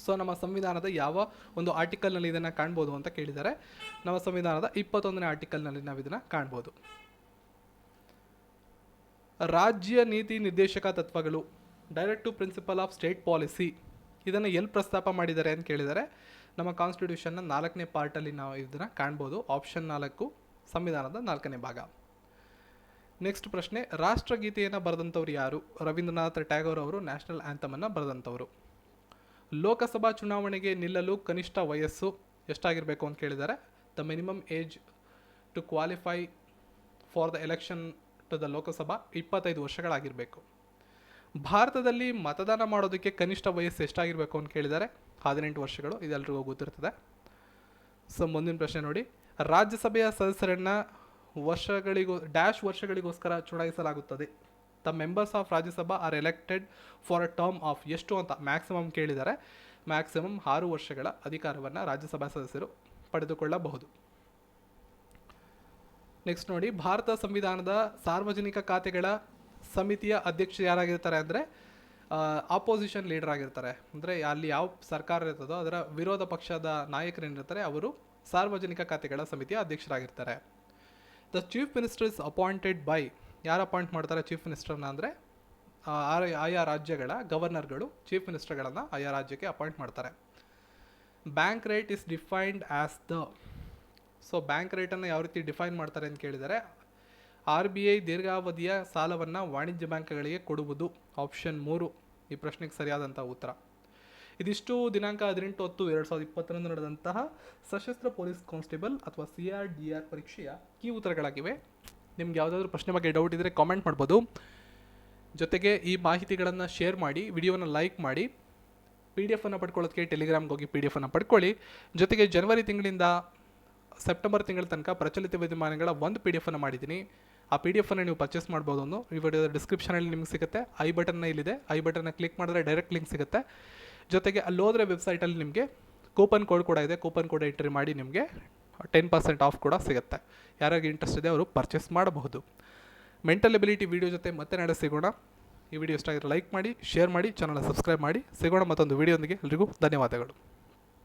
ಸೊ ನಮ್ಮ ಸಂವಿಧಾನದ ಯಾವ ಒಂದು ಆರ್ಟಿಕಲ್ನಲ್ಲಿ ಇದನ್ನು ಕಾಣ್ಬೋದು ಅಂತ ಕೇಳಿದ್ದಾರೆ. ನಮ್ಮ ಸಂವಿಧಾನದ 21ನೇ ಆರ್ಟಿಕಲ್ನಲ್ಲಿ ನಾವು ಇದನ್ನು ಕಾಣ್ಬೋದು. ರಾಜ್ಯ ನೀತಿ ನಿರ್ದೇಶಕ ತತ್ವಗಳು, directive principle of state policy, ಇದನ್ನು ಎಲ್ಲಿ ಪ್ರಸ್ತಾಪ ಮಾಡಿದ್ದಾರೆ ಅಂತ ಕೇಳಿದ್ದಾರೆ. ನಮ್ಮ ಕಾನ್ಸ್ಟಿಟ್ಯೂಷನ್ನ 4ನೇ ಪಾರ್ಟಲ್ಲಿ ನಾವು ಇದನ್ನು ಕಾಣ್ಬೋದು. ಆಪ್ಷನ್ 4 ಸಂವಿಧಾನದ 4ನೇ ಭಾಗ. ನೆಕ್ಸ್ಟ್ ಪ್ರಶ್ನೆ, ರಾಷ್ಟ್ರಗೀತೆಯನ್ನು ಬರೆದಂಥವ್ರು ಯಾರು? ರವೀಂದ್ರನಾಥ್ ಟ್ಯಾಗೋರ್ ಅವರು ನ್ಯಾಷನಲ್ ಆ್ಯಂಥಮನ್ನು ಬರೆದಂಥವ್ರು. ಲೋಕಸಭಾ ಚುನಾವಣೆಗೆ ನಿಲ್ಲಲು ಕನಿಷ್ಠ ವಯಸ್ಸು ಎಷ್ಟಾಗಿರಬೇಕು ಅಂತ ಕೇಳಿದ್ದಾರೆ. The minimum age to qualify for the election to the Lok Sabha 25 ವರ್ಷಗಳಾಗಿರಬೇಕು. ಭಾರತದಲ್ಲಿ ಮತದಾನ ಮಾಡೋದಕ್ಕೆ ಕನಿಷ್ಠ ವಯಸ್ಸು ಎಷ್ಟಾಗಿರಬೇಕು ಅಂತ ಕೇಳಿದ್ದಾರೆ. 18 ವರ್ಷಗಳು, ಇದೆಲ್ಲರಿಗೂ ಗೊತ್ತಿರ್ತದೆ. ಸೊ ಮುಂದಿನ ಪ್ರಶ್ನೆ ನೋಡಿ, ರಾಜ್ಯಸಭೆಯ ಸದಸ್ಯರನ್ನು ವರ್ಷಗಳಿಗೋಸ್ಕರ ಚುನಾಯಿಸಲಾಗುತ್ತದೆ. The members of Rajya Sabha are elected for a term of ಎಷ್ಟು ಅಂತ ಮ್ಯಾಕ್ಸಿಮಮ್ ಕೇಳಿದ್ದಾರೆ. ಮ್ಯಾಕ್ಸಿಮಮ್ 6 ವರ್ಷಗಳ ಅಧಿಕಾರವನ್ನು ರಾಜ್ಯಸಭಾ ಸದಸ್ಯರು ಪಡೆದುಕೊಳ್ಳಬಹುದು. ನೆಕ್ಸ್ಟ್ ನೋಡಿ, ಭಾರತ ಸಂವಿಧಾನದ ಸಾರ್ವಜನಿಕ ಖಾತೆಗಳ ಸಮಿತಿಯ ಅಧ್ಯಕ್ಷ ಯಾರಾಗಿರ್ತಾರೆ ಅಂದರೆ ಆಪೋಸಿಷನ್ ಲೀಡರ್ ಆಗಿರ್ತಾರೆ. ಅಂದರೆ ಅಲ್ಲಿ ಯಾವ ಸರ್ಕಾರ ಇರ್ತದೋ ಅದರ ವಿರೋಧ ಪಕ್ಷದ ನಾಯಕರೇನಿರ್ತಾರೆ ಅವರು ಸಾರ್ವಜನಿಕ ಖಾತೆಗಳ ಸಮಿತಿಯ ಅಧ್ಯಕ್ಷರಾಗಿರ್ತಾರೆ. The chief minister is appointed by, ಯಾರು ಅಪಾಯಿಂಟ್ ಮಾಡ್ತಾರೆ ಚೀಫ್ ಮಿನಿಸ್ಟರ್ನ ಅಂದರೆ ಆಯಾ ರಾಜ್ಯಗಳ ಗವರ್ನರ್ಗಳು ಚೀಫ್ ಮಿನಿಸ್ಟರ್ಗಳನ್ನು ಆಯಾ ರಾಜ್ಯಕ್ಕೆ ಅಪಾಯಿಂಟ್ ಮಾಡ್ತಾರೆ. Bank rate is defined as the, so bank ರೇಟನ್ನು ಯಾವ ರೀತಿ ಡಿಫೈನ್ ಮಾಡ್ತಾರೆ ಅಂತ ಕೇಳಿದರೆ RBI ದೀರ್ಘಾವಧಿಯ ಸಾಲವನ್ನು ವಾಣಿಜ್ಯ ಬ್ಯಾಂಕ್ಗಳಿಗೆ ಕೊಡುವುದು. ಆಪ್ಷನ್ 3 ಈ ಪ್ರಶ್ನೆಗೆ ಸರಿಯಾದಂಥ ಉತ್ತರ. ಇದಿಷ್ಟು ದಿನಾಂಕ 18/10/2020 ನಡೆದಂತಹ ಸಶಸ್ತ್ರ ಪೊಲೀಸ್ ಕಾನ್ಸ್ಟೇಬಲ್ ಅಥವಾ CRDR ಪರೀಕ್ಷೆಯ ಕೀ ಉತ್ತರಗಳಾಗಿವೆ. ನಿಮ್ಗೆ ಯಾವುದಾದ್ರೂ ಪ್ರಶ್ನೆ ಬಗ್ಗೆ ಡೌಟ್ ಇದ್ದರೆ ಕಾಮೆಂಟ್ ಮಾಡ್ಬೋದು. ಜೊತೆಗೆ ಈ ಮಾಹಿತಿಗಳನ್ನು ಶೇರ್ ಮಾಡಿ, ವಿಡಿಯೋನ ಲೈಕ್ ಮಾಡಿ. PDF ಅನ್ನು ಪಡ್ಕೊಳ್ಳೋದಕ್ಕೆ ಟೆಲಿಗ್ರಾಮ್ಗೆ ಹೋಗಿ PDF ಅನ್ನು ಪಡ್ಕೊಳ್ಳಿ. ಜೊತೆಗೆ ಜನವರಿ ತಿಂಗಳಿಂದ ಸೆಪ್ಟೆಂಬರ್ ತಿಂಗಳ ತನಕ ಪ್ರಚಲಿತ ವಿದ್ಯಮಾನಗಳ ಒಂದು PDF ಅನ್ನು ಮಾಡಿದ್ದೀನಿ. ಆ PDF ಅನ್ನು ನೀವು ಪರ್ಚೇಸ್ ಮಾಡ್ಬೋದು. ಈ ವಿಡಿಯೋದ ಡಿಸ್ಕ್ರಿಪ್ಷನಲ್ಲಿ ನಿಮ್ಗೆ ಸಿಗುತ್ತೆ. ಐ ಬಟನ್ನ ಇಲ್ಲಿದೆ, ಐ ಬಟನ್ನ ಕ್ಲಿಕ್ ಮಾಡಿದ್ರೆ ಡೈರೆಕ್ಟ್ ಲಿಂಕ್ ಸಿಗುತ್ತೆ. ಜೊತೆಗೆ ಅಲ್ಲಿ ಹೋದರೆ ವೆಬ್ಸೈಟಲ್ಲಿ ನಿಮಗೆ ಕೂಪನ್ ಕೋಡ್ ಕೂಡ ಇದೆ. ಕೂಪನ್ ಕೋಡ್ ಎಂಟ್ರಿ ಮಾಡಿ ನಿಮಗೆ 10% ಆಫ್ ಕೂಡ ಸಿಗುತ್ತೆ. ಯಾರಿಗೆ ಇಂಟ್ರೆಸ್ಟ್ ಇದೆ ಅವರು ಪರ್ಚೇಸ್ ಮಾಡಬಹುದು. ಮೆಂಟಲ್ ಎಬಿಲಿಟಿ ವಿಡಿಯೋ ಜೊತೆ ಮತ್ತೆ ನಾಳೆ ಸಿಗೋಣ. ಈ ವಿಡಿಯೋ ಇಷ್ಟ ಆಗಿದ್ರೆ ಲೈಕ್ ಮಾಡಿ, ಶೇರ್ ಮಾಡಿ, ಚಾನಲ್ನ ಸಬ್ಸ್ಕ್ರೈಬ್ ಮಾಡಿ. ಸಿಗೋಣ ಮತ್ತೊಂದು ವಿಡಿಯೋದೊಂದಿಗೆ. ಎಲ್ರಿಗೂ ಧನ್ಯವಾದಗಳು.